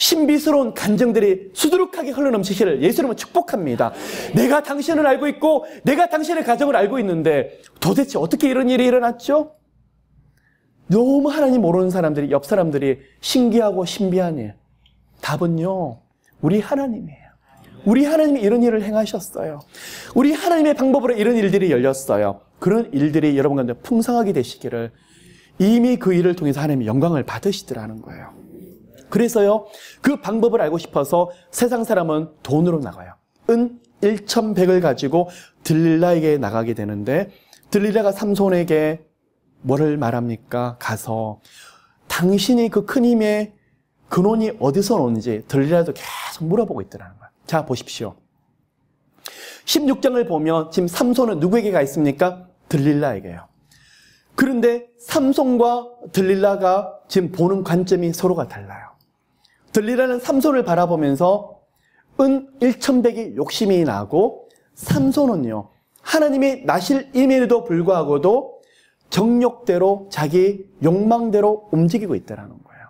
신비스러운 간정들이 수두룩하게 흘러넘치기를 예수님은 축복합니다. 내가 당신을 알고 있고 내가 당신의 가정을 알고 있는데 도대체 어떻게 이런 일이 일어났죠? 너무 하나님 모르는 사람들이, 옆 사람들이 신기하고 신비하네. 답은요, 우리 하나님이에요. 우리 하나님이 이런 일을 행하셨어요. 우리 하나님의 방법으로 이런 일들이 열렸어요. 그런 일들이 여러분 가운데 풍성하게 되시기를 이미 그 일을 통해서 하나님의 영광을 받으시더라는 거예요. 그래서요, 그 방법을 알고 싶어서 세상 사람은 돈으로 나가요. 은 1,100을 가지고 들릴라에게 나가게 되는데 들릴라가 삼손에게 뭐를 말합니까? 가서 당신이 그 큰 힘의 근원이 어디서 오는지 들릴라도 계속 물어보고 있더라는 거예요. 자, 보십시오. 16장을 보면 지금 삼손은 누구에게 가 있습니까? 들릴라에게요. 그런데 삼손과 들릴라가 지금 보는 관점이 서로가 달라요. 들릴라는 삼손을 바라보면서 은 1,100이 욕심이 나고 삼손은요, 하나님이 나실 임에도 불구하고도 정욕대로 자기 욕망대로 움직이고 있다는 거예요.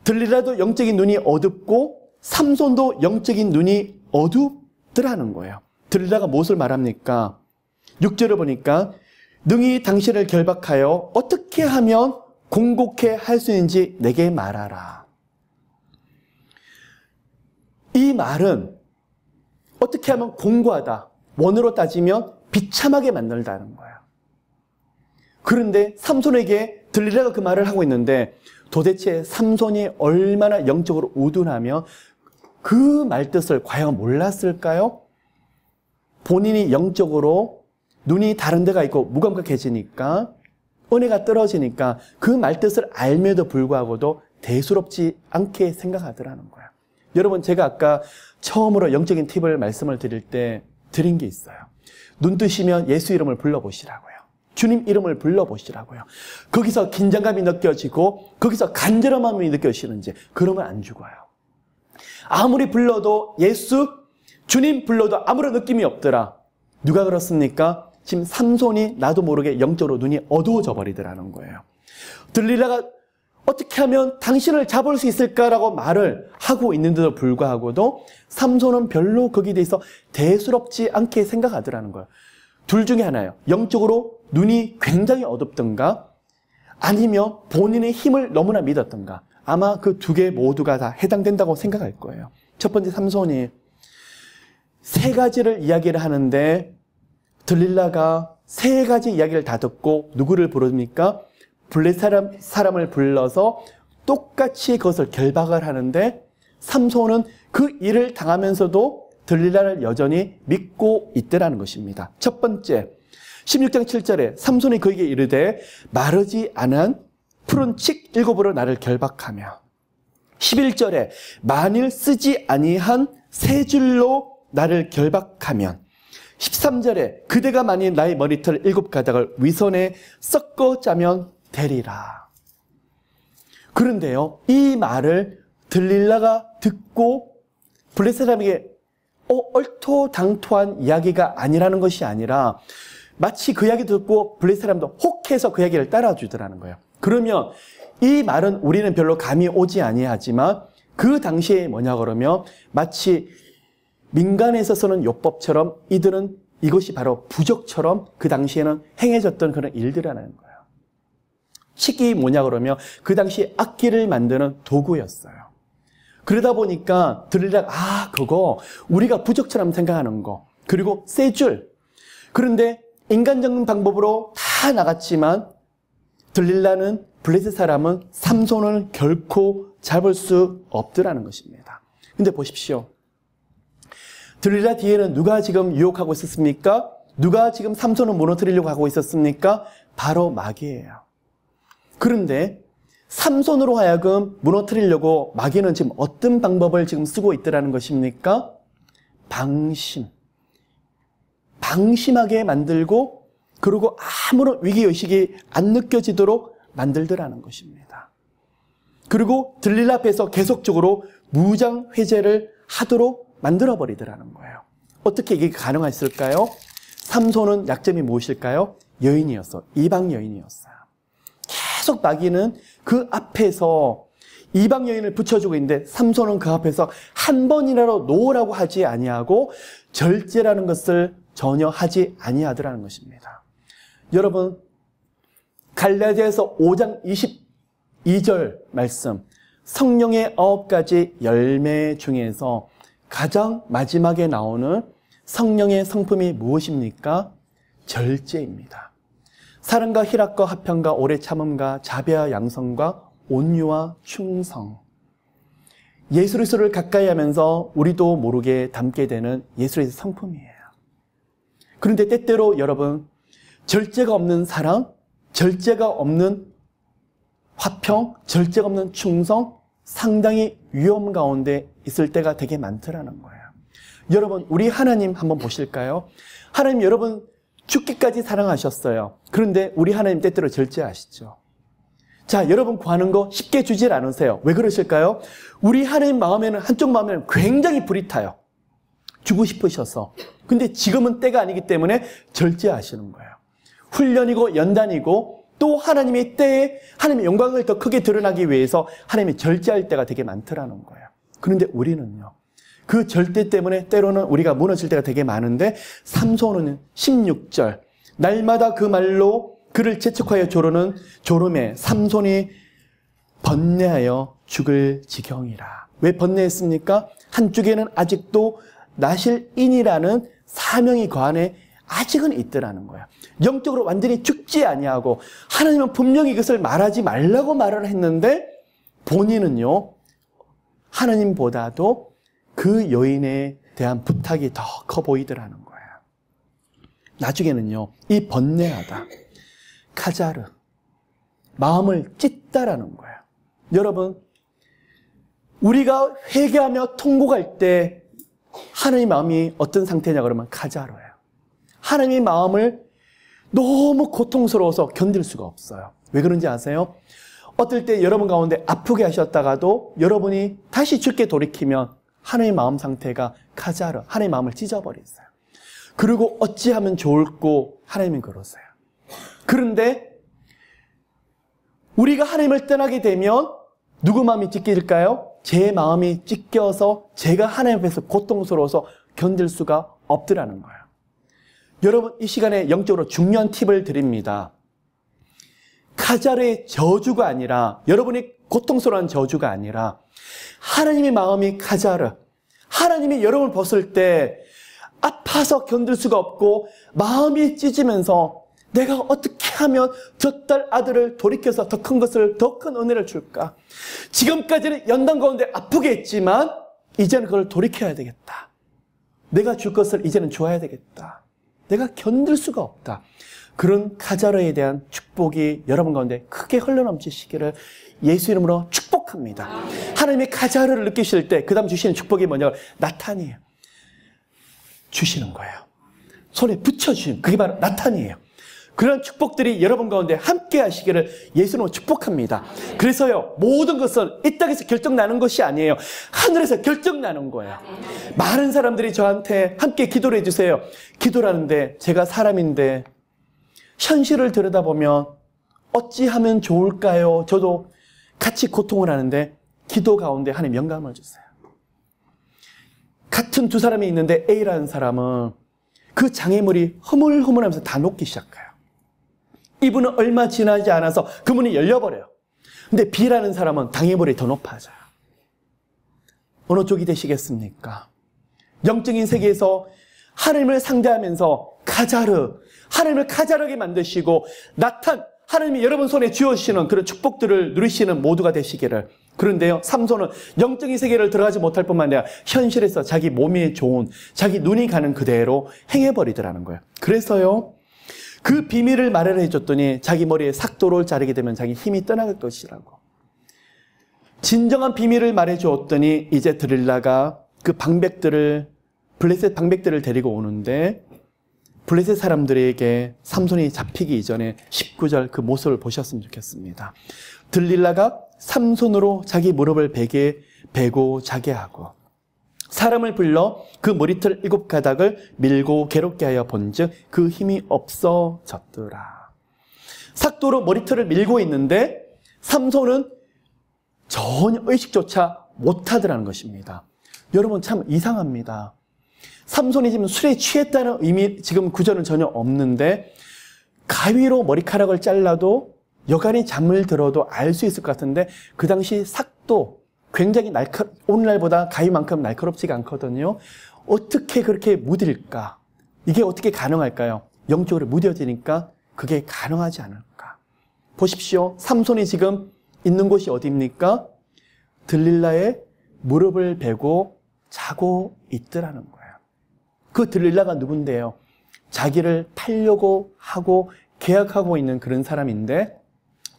들릴라도 영적인 눈이 어둡고 삼손도 영적인 눈이 어둡더라는 거예요. 들릴라가 무엇을 말합니까? 6절을 보니까 능히 당신을 결박하여 어떻게 하면 공곡해 할 수 있는지 내게 말하라. 이 말은 어떻게 하면 공고하다, 원어로 따지면 비참하게 만들다는 거예요. 그런데 삼손에게 들릴라가 그 말을 하고 있는데 도대체 삼손이 얼마나 영적으로 우둔하며 그 말뜻을 과연 몰랐을까요? 본인이 영적으로 눈이 다른 데가 있고 무감각해지니까, 은혜가 떨어지니까 그 말뜻을 알면도 불구하고도 대수롭지 않게 생각하더라는 거예요. 여러분, 제가 아까 처음으로 영적인 팁을 말씀을 드릴 때 드린 게 있어요. 눈 뜨시면 예수 이름을 불러보시라고요. 주님 이름을 불러보시라고요. 거기서 긴장감이 느껴지고 거기서 간절함이 느껴지는지, 그러면 안 죽어요. 아무리 불러도 예수, 주님 불러도 아무런 느낌이 없더라. 누가 그렇습니까? 지금 삼손이 나도 모르게 영적으로 눈이 어두워져 버리더라는 거예요. 들릴라가 어떻게 하면 당신을 잡을 수 있을까라고 말을 하고 있는데도 불구하고도 삼손은 별로 거기에 대해서 대수롭지 않게 생각하더라는 거예요. 둘 중에 하나예요. 영적으로 눈이 굉장히 어둡던가 아니면 본인의 힘을 너무나 믿었던가. 아마 그 두 개 모두가 다 해당된다고 생각할 거예요. 첫 번째, 삼손이 세 가지를 이야기를 하는데 들릴라가 세 가지 이야기를 다 듣고 누구를 부릅니까? 블레셋 사람을 불러서 똑같이 그것을 결박을 하는데 삼손은 그 일을 당하면서도 들릴라를 여전히 믿고 있더라는 것입니다. 첫 번째, 16장 7절에 삼손이 그에게 이르되 마르지 않은 푸른 칡 7으로 나를 결박하며, 11절에 만일 쓰지 아니한 세 줄로 나를 결박하면, 13절에 그대가 만일 나의 머리털 7가닥을 위선에 섞어 짜면 되리라. 그런데요, 이 말을 들릴라가 듣고 블레셋 사람에게 얼토당토한 이야기가 아니라는 것이 아니라 마치 그 이야기 듣고 블레셋 사람도 혹해서 그 이야기를 따라주더라는 거예요. 그러면 이 말은 우리는 별로 감이 오지 아니하지만 그 당시에 뭐냐 그러면 마치 민간에 있어서는 율법처럼 이들은 이것이 바로 부적처럼 그 당시에는 행해졌던 그런 일들이라는 거예요. 칡이 뭐냐 그러면 그 당시 악기를 만드는 도구였어요. 그러다 보니까 들리다가 그거 우리가 부적처럼 생각하는 거, 그리고 쇠줄. 그런데 인간적인 방법으로 다 나갔지만 들릴라는 블레셋 사람은 삼손을 결코 잡을 수 없더라는 것입니다. 근데 보십시오. 들릴라 뒤에는 누가 지금 유혹하고 있었습니까? 누가 지금 삼손을 무너뜨리려고 하고 있었습니까? 바로 마귀예요. 그런데 삼손으로 하여금 무너뜨리려고 마귀는 지금 어떤 방법을 지금 쓰고 있더라는 것입니까? 방심하게 만들고, 그리고 아무런 위기의식이 안 느껴지도록 만들더라는 것입니다. 그리고 들릴라 앞에서 계속적으로 무장회제를 하도록 만들어버리더라는 거예요. 어떻게 이게 가능했을까요? 삼손은 약점이 무엇일까요? 여인이었어. 이방 여인이었어요. 계속 마귀는 그 앞에서 이방 여인을 붙여주고 있는데 삼손은 그 앞에서 한 번이라도 놓으라고 하지 아니하고 절제라는 것을 전혀 하지 아니하더라는 것입니다. 여러분, 갈라디아서 5장 22절 말씀, 성령의 9가지 열매 중에서 가장 마지막에 나오는 성령의 성품이 무엇입니까? 절제입니다. 사랑과 희락과 화평과 오래 참음과 자비와 양성과 온유와 충성. 예수 그리스도를 가까이 하면서 우리도 모르게 담게 되는 예수 그리스도의 성품이에요. 그런데 때때로 여러분, 절제가 없는 사랑, 절제가 없는 화평, 절제가 없는 충성, 상당히 위험 가운데 있을 때가 되게 많더라는 거예요. 여러분, 우리 하나님 한번 보실까요? 하나님 여러분 죽기까지 사랑하셨어요. 그런데 우리 하나님 때때로 절제하시죠. 자, 여러분 구하는 거 쉽게 주질 않으세요. 왜 그러실까요? 우리 하나님 마음에는, 한쪽 마음에는 굉장히 불이 타요. 주고 싶으셔서. 근데 지금은 때가 아니기 때문에 절제하시는 거예요. 훈련이고 연단이고, 또 하나님의 때에 하나님의 영광을 더 크게 드러나기 위해서 하나님이 절제할 때가 되게 많더라는 거예요. 그런데 우리는요, 그 절대 때문에 때로는 우리가 무너질 때가 되게 많은데, 삼손은 16절, 날마다 그 말로 그를 재촉하여 조르는 조름에 삼손이 번뇌하여 죽을 지경이라. 왜 번뇌했습니까? 한쪽에는 아직도 나실인이라는 사명이 그 안에 아직은 있더라는 거야. 영적으로 완전히 죽지 아니하고, 하나님은 분명히 이것을 말하지 말라고 말을 했는데 본인은요, 하나님보다도 그 여인에 대한 부탁이 더 커 보이더라는 거예요. 나중에는요, 이 번뇌하다, 카자르, 마음을 찢다라는 거예요. 여러분, 우리가 회개하며 통곡할 때 하나님의 마음이 어떤 상태냐 그러면 카자르예요. 하나님의 마음을 너무 고통스러워서 견딜 수가 없어요. 왜 그런지 아세요? 어떨 때 여러분 가운데 아프게 하셨다가도 여러분이 다시 죽게 돌이키면 하나님의 마음 상태가 카자르, 하나님의 마음을 찢어버렸어요. 그리고 어찌하면 좋을꼬 하나님은 그러세요. 그런데 우리가 하나님을 떠나게 되면 누구 마음이 찢길까요? 제 마음이 찢겨서 제가 하나님 앞에서 고통스러워서 견딜 수가 없더라는 거예요. 여러분, 이 시간에 영적으로 중요한 팁을 드립니다. 카자르의 저주가 아니라, 여러분이 고통스러운 저주가 아니라, 하나님의 마음이 카자르, 하나님이 여러분을 벗을 때 아파서 견딜 수가 없고 마음이 찢으면서 내가 어떻게 하면 저 딸 아들을 돌이켜서 더 큰 것을, 더 큰 은혜를 줄까? 지금까지는 연단 가운데 아프게 했지만 이제는 그걸 돌이켜야 되겠다. 내가 줄 것을 이제는 줘야 되겠다. 내가 견딜 수가 없다. 그런 카자르에 대한 축복이 여러분 가운데 크게 흘러넘치시기를 예수 이름으로 축복합니다. 하나님의 카자르를 느끼실 때 그 다음 주시는 축복이 뭐냐고, 나탄이에요. 주시는 거예요. 손에 붙여주시는, 그게 바로 나탄이에요. 그런 축복들이 여러분 가운데 함께 하시기를 예수님으로 축복합니다. 그래서요, 모든 것은 이 땅에서 결정나는 것이 아니에요. 하늘에서 결정나는 거예요. 많은 사람들이 저한테 함께 기도를 해주세요. 기도라는데 제가 사람인데 현실을 들여다보면 어찌하면 좋을까요? 저도 같이 고통을 하는데 기도 가운데 하나님 영감을 주세요. 같은 두 사람이 있는데 A라는 사람은 그 장애물이 흐물흐물하면서 다 녹기 시작해요. 이분은 얼마 지나지 않아서 그 문이 열려버려요. 근데 B라는 사람은 장애물이 더 높아져요. 어느 쪽이 되시겠습니까? 영적인 세계에서 하나님을 상대하면서 하나님을 가자르게 만드시고 하나님이 여러분 손에 쥐어주시는 그런 축복들을 누리시는 모두가 되시기를. 그런데요, 삼손은 영적인 세계를 들어가지 못할 뿐만 아니라 현실에서 자기 몸이 좋은, 자기 눈이 가는 그대로 행해버리더라는 거예요. 그래서요, 그 비밀을 말을 해줬더니 자기 머리에 삭도를 자르게 되면 자기 힘이 떠나갈 것이라고. 진정한 비밀을 말해주었더니 이제 드릴라가 그 블레셋 방백들을 데리고 오는데 블레셋 사람들에게 삼손이 잡히기 이전에 19절 그 모습을 보셨으면 좋겠습니다. 들릴라가 삼손으로 자기 무릎을 베고 자게 하고 사람을 불러 그 머리털 7가닥을 밀고 괴롭게 하여 본즉 그 힘이 없어졌더라. 삭도로 머리털을 밀고 있는데 삼손은 전혀 의식조차 못하더라는 것입니다. 여러분 참 이상합니다. 삼손이 지금 술에 취했다는 의미, 지금 구절은 전혀 없는데 가위로 머리카락을 잘라도 여간이 잠을 들어도 알 수 있을 것 같은데 그 당시 삭도 굉장히 오늘날보다 가위만큼 날카롭지가 않거든요. 어떻게 그렇게 무딜까? 이게 어떻게 가능할까요? 영적으로 무뎌지니까 그게 가능하지 않을까? 보십시오. 삼손이 지금 있는 곳이 어디입니까? 들릴라의 무릎을 베고 자고 있더라는 거예요. 그 들릴라가 누군데요? 자기를 팔려고 하고 계약하고 있는 그런 사람인데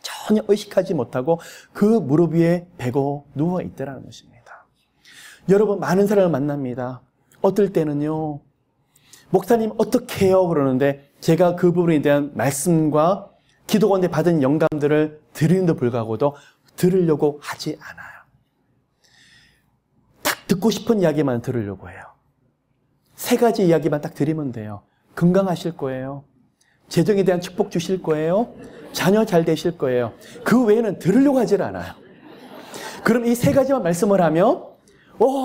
전혀 의식하지 못하고 그 무릎 위에 베고 누워 있더라는 것입니다. 여러분 많은 사람을 만납니다. 어떨 때는요, 목사님 어떻게 해요? 그러는데 제가 그 부분에 대한 말씀과 기도 가운데 받은 영감들을 드리는데 불구하고도 들으려고 하지 않아요. 딱 듣고 싶은 이야기만 들으려고 해요. 3가지 이야기만 딱 드리면 돼요. 건강하실 거예요. 재정에 대한 축복 주실 거예요. 자녀 잘 되실 거예요. 그 외에는 들으려고 하질 않아요. 그럼 이 3가지만 말씀을 하면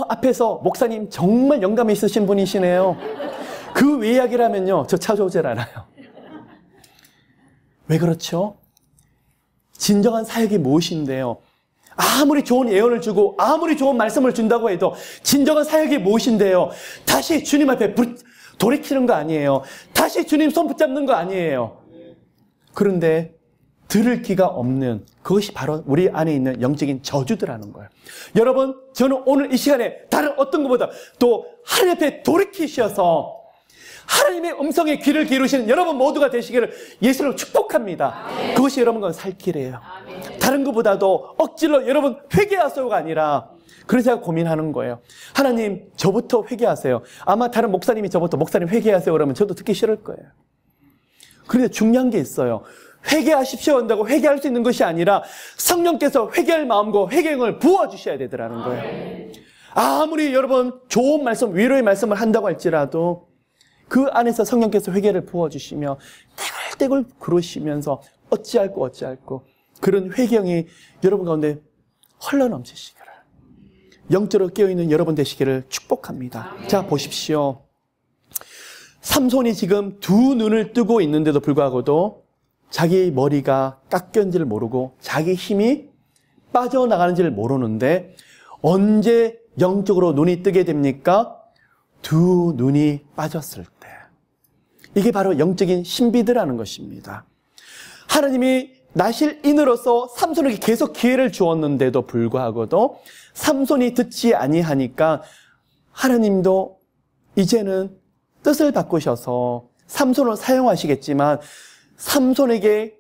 앞에서 목사님 정말 영감이 있으신 분이시네요. 그 외 이야기를 하면요, 저 찾아오질 않아요. 왜 그렇죠? 진정한 사역이 무엇인데요? 아무리 좋은 예언을 주고 아무리 좋은 말씀을 준다고 해도 진정한 사역이 무엇인데요? 다시 주님 앞에 돌이키는 거 아니에요. 다시 주님 손 붙잡는 거 아니에요. 그런데 들을 귀가 없는 그것이 바로 우리 안에 있는 영적인 저주들하는 거예요. 여러분, 저는 오늘 이 시간에 다른 어떤 것보다 또 하나님 앞에 돌이키셔서 하나님의 음성에 귀를 기울이시는 여러분 모두가 되시기를 예수로 축복합니다. 그것이 여러분과 살 길이에요. 다른 것보다도 억지로 여러분 회개하세요가 아니라, 그래서 제가 고민하는 거예요. 하나님, 저부터 회개하세요. 아마 다른 목사님이 저부터 목사님 회개하세요 그러면 저도 듣기 싫을 거예요. 그런데 중요한 게 있어요. 회개하십시오 한다고 회개할 수 있는 것이 아니라 성령께서 회개할 마음과 회개형을 부어주셔야 되더라는 거예요. 아무리 여러분 좋은 말씀, 위로의 말씀을 한다고 할지라도 그 안에서 성령께서 회개를 부어주시며 떼굴떼굴 그러시면서 어찌할꼬 그런 회개형이 여러분 가운데 흘러넘치시기를, 영적으로 깨어있는 여러분 되시기를 축복합니다. 자, 보십시오. 삼손이 지금 2 눈을 뜨고 있는데도 불구하고도 자기 머리가 깎였는지를 모르고 자기 힘이 빠져나가는지를 모르는데 언제 영적으로 눈이 뜨게 됩니까? 2 눈이 빠졌을 때. 이게 바로 영적인 신비드라는 것입니다. 하나님이 나실인으로서 삼손에게 계속 기회를 주었는데도 불구하고도 삼손이 듣지 아니하니까 하나님도 이제는 뜻을 바꾸셔서 삼손을 사용하시겠지만 삼손에게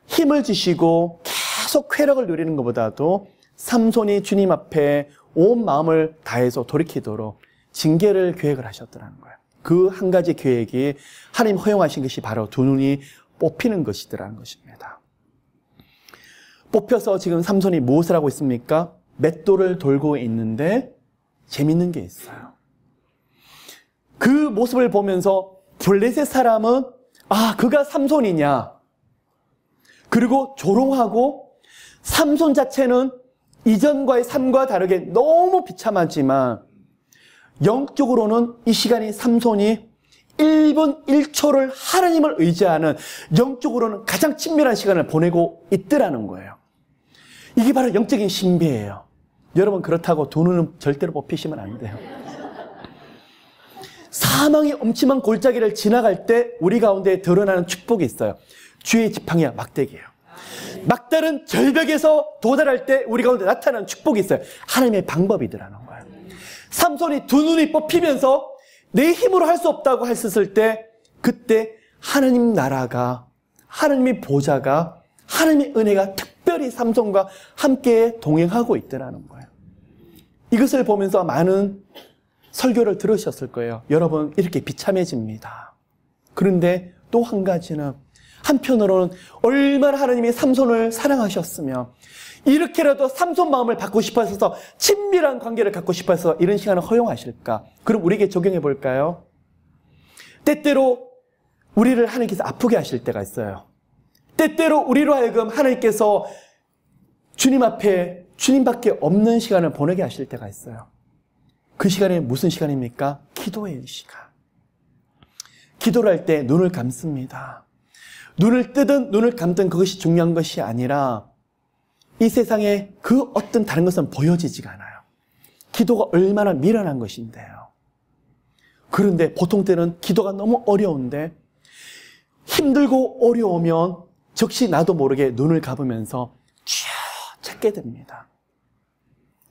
힘을 주시고 계속 쾌락을 누리는 것보다도 삼손이 주님 앞에 온 마음을 다해서 돌이키도록 징계를 계획을 하셨더라는 거예요. 그 한 가지 계획이 하나님 허용하신 것이 바로 2 눈이 뽑히는 것이더라는 것입니다. 뽑혀서 지금 삼손이 무엇을 하고 있습니까? 맷돌을 돌고 있는데 재밌는 게 있어요. 그 모습을 보면서 블레셋 사람은 그가 삼손이냐? 그리고 조롱하고 삼손 자체는 이전과의 삶과 다르게 너무 비참하지만 영적으로는 이 시간이 삼손이 1분 1초를 하나님을 의지하는 영적으로는 가장 친밀한 시간을 보내고 있더라는 거예요. 이게 바로 영적인 신비예요. 여러분 그렇다고 두 눈은 절대로 뽑히시면 안 돼요. 사망의 엄침한 골짜기를 지나갈 때 우리 가운데 드러나는 축복이 있어요. 주의 지팡이와 막대기예요. 막다른 절벽에서 도달할 때 우리 가운데 나타나는 축복이 있어요. 하나님의 방법이더라는 거예요. 삼손이 두 눈이 뽑히면서 내 힘으로 할 수 없다고 했었을 때 그때 하나님 나라가, 하나님의 보좌가, 하나님의 은혜가 특별히 삼손과 함께 동행하고 있더라는 거예요. 이것을 보면서 많은 설교를 들으셨을 거예요. 여러분 이렇게 비참해집니다. 그런데 또 한 가지는 한편으로는 얼마나 하나님이 삼손을 사랑하셨으며 이렇게라도 삼손 마음을 받고 싶어서 친밀한 관계를 갖고 싶어서 이런 시간을 허용하실까? 그럼 우리에게 적용해 볼까요? 때때로 우리를 하나님께서 아프게 하실 때가 있어요. 때때로 우리로 하여금 하나님께서 주님 앞에 주님밖에 없는 시간을 보내게 하실 때가 있어요. 그 시간이 무슨 시간입니까? 기도의 시간. 기도를 할 때 눈을 감습니다. 눈을 뜨든 눈을 감든 그것이 중요한 것이 아니라 이 세상에 그 어떤 다른 것은 보여지지가 않아요. 기도가 얼마나 미련한 것인데요. 그런데 보통 때는 기도가 너무 어려운데 힘들고 어려우면 즉시 나도 모르게 눈을 감으면서 쭉 찾게 됩니다.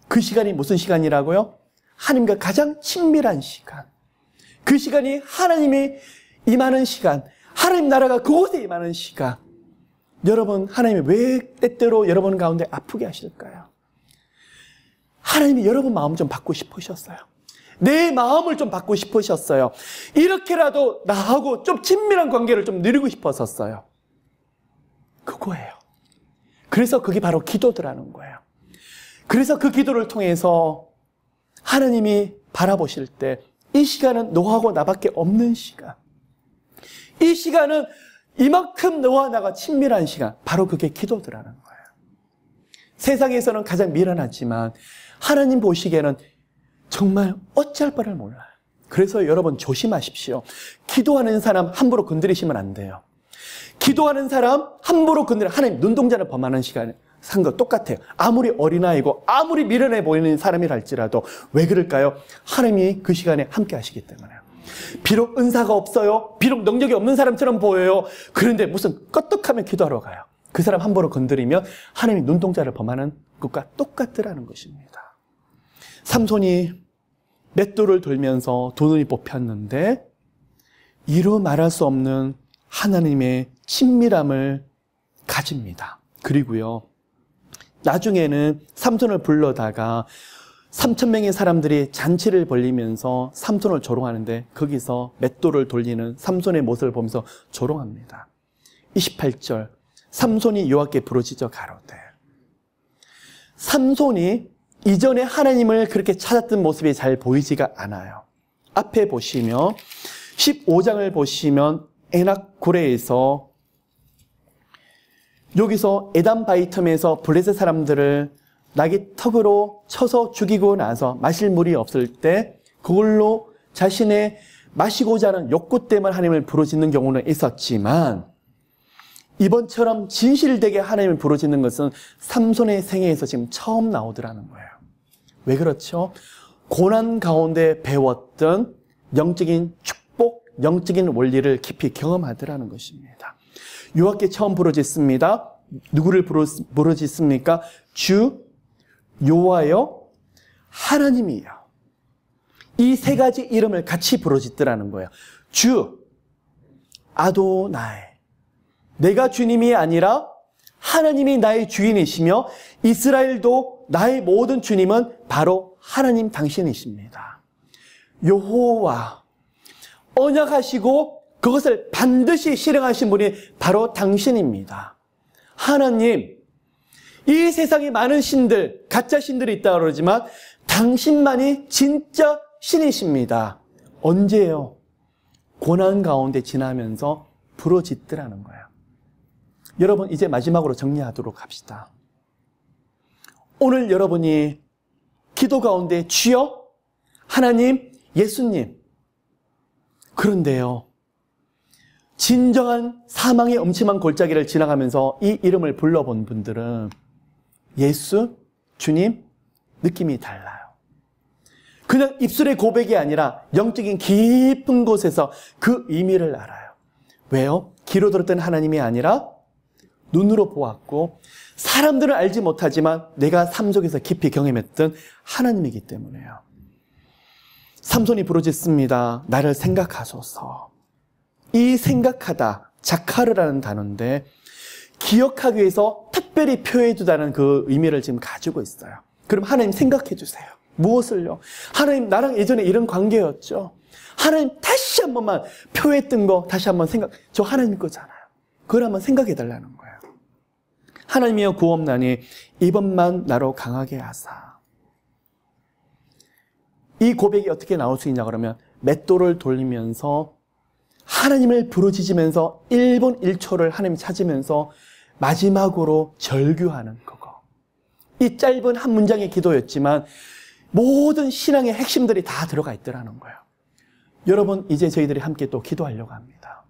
그 시간이 무슨 시간이라고요? 하나님과 가장 친밀한 시간. 그 시간이 하나님이 임하는 시간, 하나님 나라가 그곳에 임하는 시간. 여러분, 하나님이 왜 때때로 여러분 가운데 아프게 하실까요? 하나님이 여러분 마음 좀 받고 싶으셨어요. 내 마음을 좀 받고 싶으셨어요. 이렇게라도 나하고 좀 친밀한 관계를 좀 누리고 싶었었어요. 그거예요. 그래서 그게 바로 기도더라는 거예요. 그래서 그 기도를 통해서 하나님이 바라보실 때 이 시간은 너하고 나밖에 없는 시간. 이 시간은 이만큼 너와 나가 친밀한 시간. 바로 그게 기도더라는 거예요. 세상에서는 가장 미련하지만 하나님 보시기에는 정말 어찌할 바를 몰라요. 그래서 여러분 조심하십시오. 기도하는 사람 함부로 건드리시면 안 돼요. 기도하는 사람 함부로 건드리면 하나님 눈동자를 범하는 시간에 산 거 똑같아요. 아무리 어린아이고 아무리 미련해 보이는 사람이라 할지라도 왜 그럴까요? 하나님이 그 시간에 함께 하시기 때문에요. 비록 은사가 없어요. 비록 능력이 없는 사람처럼 보여요. 그런데 무슨 껐떡하면 기도하러 가요. 그 사람 함부로 건드리면 하나님이 눈동자를 범하는 것과 똑같더라는 것입니다. 삼손이 맷돌을 돌면서 두 눈이 뽑혔는데 이루 말할 수 없는 하나님의 친밀함을 가집니다. 그리고요, 나중에는 삼손을 불러다가 3,000명의 사람들이 잔치를 벌리면서 삼손을 조롱하는데 거기서 맷돌을 돌리는 삼손의 모습을 보면서 조롱합니다. 28절, 삼손이 여호와께 부르짖어 가로되. 삼손이 이전에 하나님을 그렇게 찾았던 모습이 잘 보이지가 않아요. 앞에 보시면 15장을 보시면 에낙 고레에서 여기서 에담 바이텀에서 블레셋 사람들을 나귀 턱으로 쳐서 죽이고 나서 마실 물이 없을 때 그걸로 자신의 마시고자 하는 욕구 때문에 하나님을 부르짖는 경우는 있었지만 이번처럼 진실되게 하나님을 부르짖는 것은 삼손의 생애에서 지금 처음 나오더라는 거예요. 왜 그렇죠? 고난 가운데 배웠던 영적인 축복, 영적인 원리를 깊이 경험하더라는 것입니다. 여호와께 처음 부르짖습니다. 누구를 부르짖습니까? 주 여호와여 하나님이요. 이 세 가지 이름을 같이 부르짖더라는 거예요. 주 아도나이, 내가 주님이 아니라 하나님이 나의 주인이시며 이스라엘도 나의 모든 주님은 바로 하나님 당신이십니다. 여호와, 언약하시고 그것을 반드시 실행하신 분이 바로 당신입니다. 하나님, 이 세상에 많은 신들, 가짜 신들이 있다고 그러지만 당신만이 진짜 신이십니다. 언제요? 고난 가운데 지나면서 부르짖더라는 거예요. 여러분, 이제 마지막으로 정리하도록 합시다. 오늘 여러분이 기도 가운데 주여, 하나님, 예수님. 그런데요, 진정한 사망의 음침한 골짜기를 지나가면서 이 이름을 불러본 분들은 예수, 주님, 느낌이 달라요. 그냥 입술의 고백이 아니라 영적인 깊은 곳에서 그 의미를 알아요. 왜요? 귀로 들었던 하나님이 아니라 눈으로 보았고 사람들은 알지 못하지만 내가 삶 속에서 깊이 경험했던 하나님이기 때문에요. 삼손이 부르짖습니다. 나를 생각하소서. 이 생각하다, 자카르라는 단어인데 기억하기 위해서 특별히 표해 두다는 그 의미를 지금 가지고 있어요. 그럼 하나님 생각해 주세요. 무엇을요? 하나님, 나랑 예전에 이런 관계였죠. 하나님, 다시 한 번만 표했던 거 다시 한번 저 하나님 거잖아요. 그걸 한번 생각해 달라는 거예요. 하나님이여 구옵나니 이번만 나로 강하게 하사. 이 고백이 어떻게 나올 수 있냐 그러면 맷돌을 돌리면서 하나님을 부르짖으면서 1분 1초를 하나님 찾으면서 마지막으로 절규하는 그거. 이 짧은 한 문장의 기도였지만 모든 신앙의 핵심들이 다 들어가 있더라는 거예요. 여러분, 이제 저희들이 함께 또 기도하려고 합니다.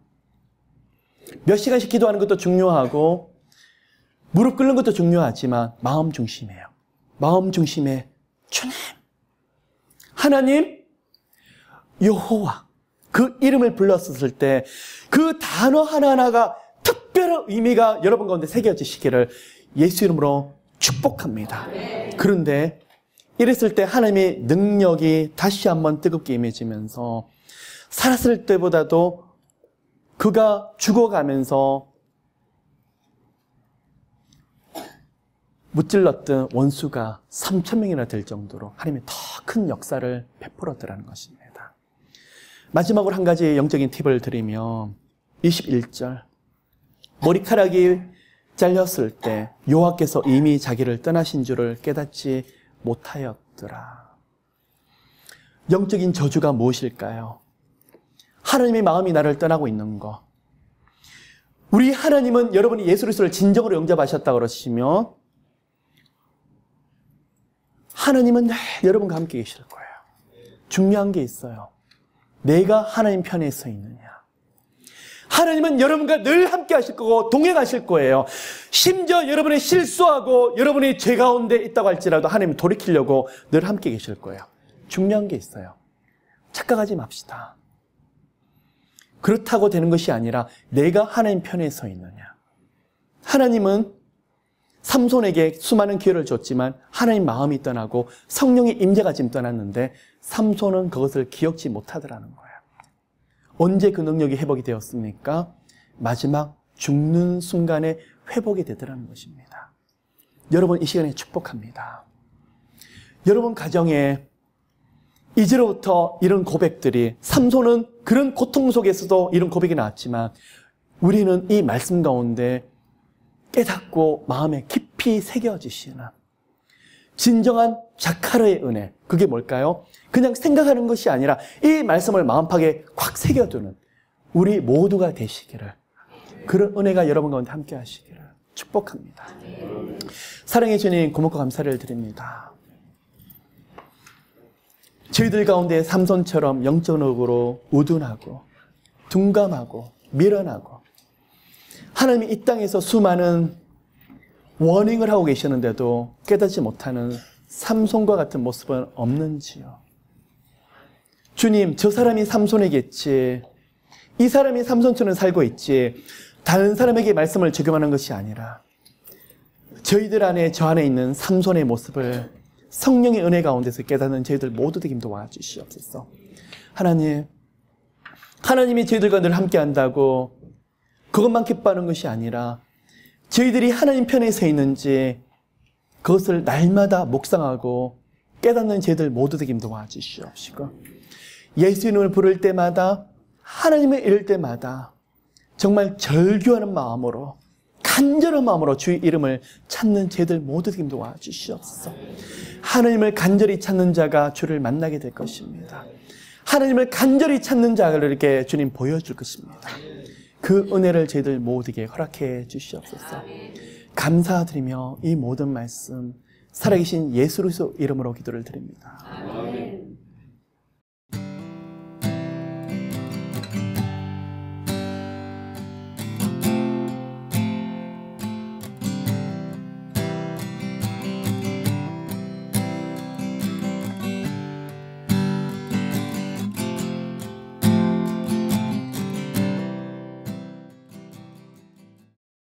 몇 시간씩 기도하는 것도 중요하고 무릎 꿇는 것도 중요하지만 마음 중심이에요. 마음 중심에 주님, 하나님, 여호와, 그 이름을 불렀을 때 그 단어 하나하나가 특별한 의미가 여러분 가운데 새겨지시기를 예수 이름으로 축복합니다. 그런데 이랬을 때 하나님의 능력이 다시 한번 뜨겁게 임해지면서 살았을 때보다도 그가 죽어가면서 무찔렀던 원수가 3,000명이나 될 정도로 하나님이 더 큰 역사를 베풀었더라는 것입니다. 마지막으로 한 가지 영적인 팁을 드리면 21절 머리카락이 잘렸을 때 여호와께서 이미 자기를 떠나신 줄을 깨닫지 못하였더라. 영적인 저주가 무엇일까요? 하나님의 마음이 나를 떠나고 있는 거. 우리 하나님은 여러분이 예수 그리스도를 진정으로 영접하셨다 그러시면 하나님은 늘 여러분과 함께 계실 거예요. 중요한 게 있어요. 내가 하나님 편에 서 있느냐. 하나님은 여러분과 늘 함께 하실 거고 동행하실 거예요. 심지어 여러분이 실수하고 여러분이 죄 가운데 있다고 할지라도 하나님이 돌이키려고 늘 함께 계실 거예요. 중요한 게 있어요. 착각하지 맙시다. 그렇다고 되는 것이 아니라 내가 하나님 편에 서 있느냐. 하나님은 삼손에게 수많은 기회를 줬지만 하나님 마음이 떠나고 성령의 임재가 지금 떠났는데 삼손은 그것을 기억지 못하더라는 거예요. 언제 그 능력이 회복이 되었습니까? 마지막 죽는 순간에 회복이 되더라는 것입니다. 여러분, 이 시간에 축복합니다. 여러분 가정에 이제로부터 이런 고백들이, 삼손은 그런 고통 속에서도 이런 고백이 나왔지만 우리는 이 말씀 가운데 깨닫고 마음에 깊이 새겨지시는 진정한 자카르의 은혜, 그게 뭘까요? 그냥 생각하는 것이 아니라 이 말씀을 마음팍에 콱 새겨두는 우리 모두가 되시기를, 그런 은혜가 여러분 가운데 함께 하시기를 축복합니다. 사랑해 주님, 고맙고 감사를 드립니다. 저희들 가운데 삼손처럼 영적으로 우둔하고 둔감하고 미련하고 하나님이 이 땅에서 수많은 워닝을 하고 계시는데도 깨닫지 못하는 삼손과 같은 모습은 없는지요? 주님, 저 사람이 삼손이겠지, 이 사람이 삼손처럼 살고 있지, 다른 사람에게 말씀을 적용하는 것이 아니라 저희들 안에, 저 안에 있는 삼손의 모습을 성령의 은혜 가운데서 깨닫는 저희들 모두 되게 도와주시옵소서. 하나님, 하나님이 저희들과 늘 함께 한다고 그것만 기뻐하는 것이 아니라 저희들이 하나님 편에 서 있는지 그것을 날마다 묵상하고 깨닫는 저희들 모두 되게 도와주시옵시고, 예수 이름을 부를 때마다, 하나님을 이룰 때마다 정말 절규하는 마음으로, 간절한 마음으로 주의 이름을 찾는 저희들 모두 되게 도와주시옵소서. 하나님을 간절히 찾는 자가 주를 만나게 될 것입니다. 하나님을 간절히 찾는 자를 이렇게 주님 보여줄 것입니다. 그 은혜를 저희들 모두에게 허락해 주시옵소서. 감사드리며 이 모든 말씀 살아계신 예수 그리스도 이름으로 기도를 드립니다.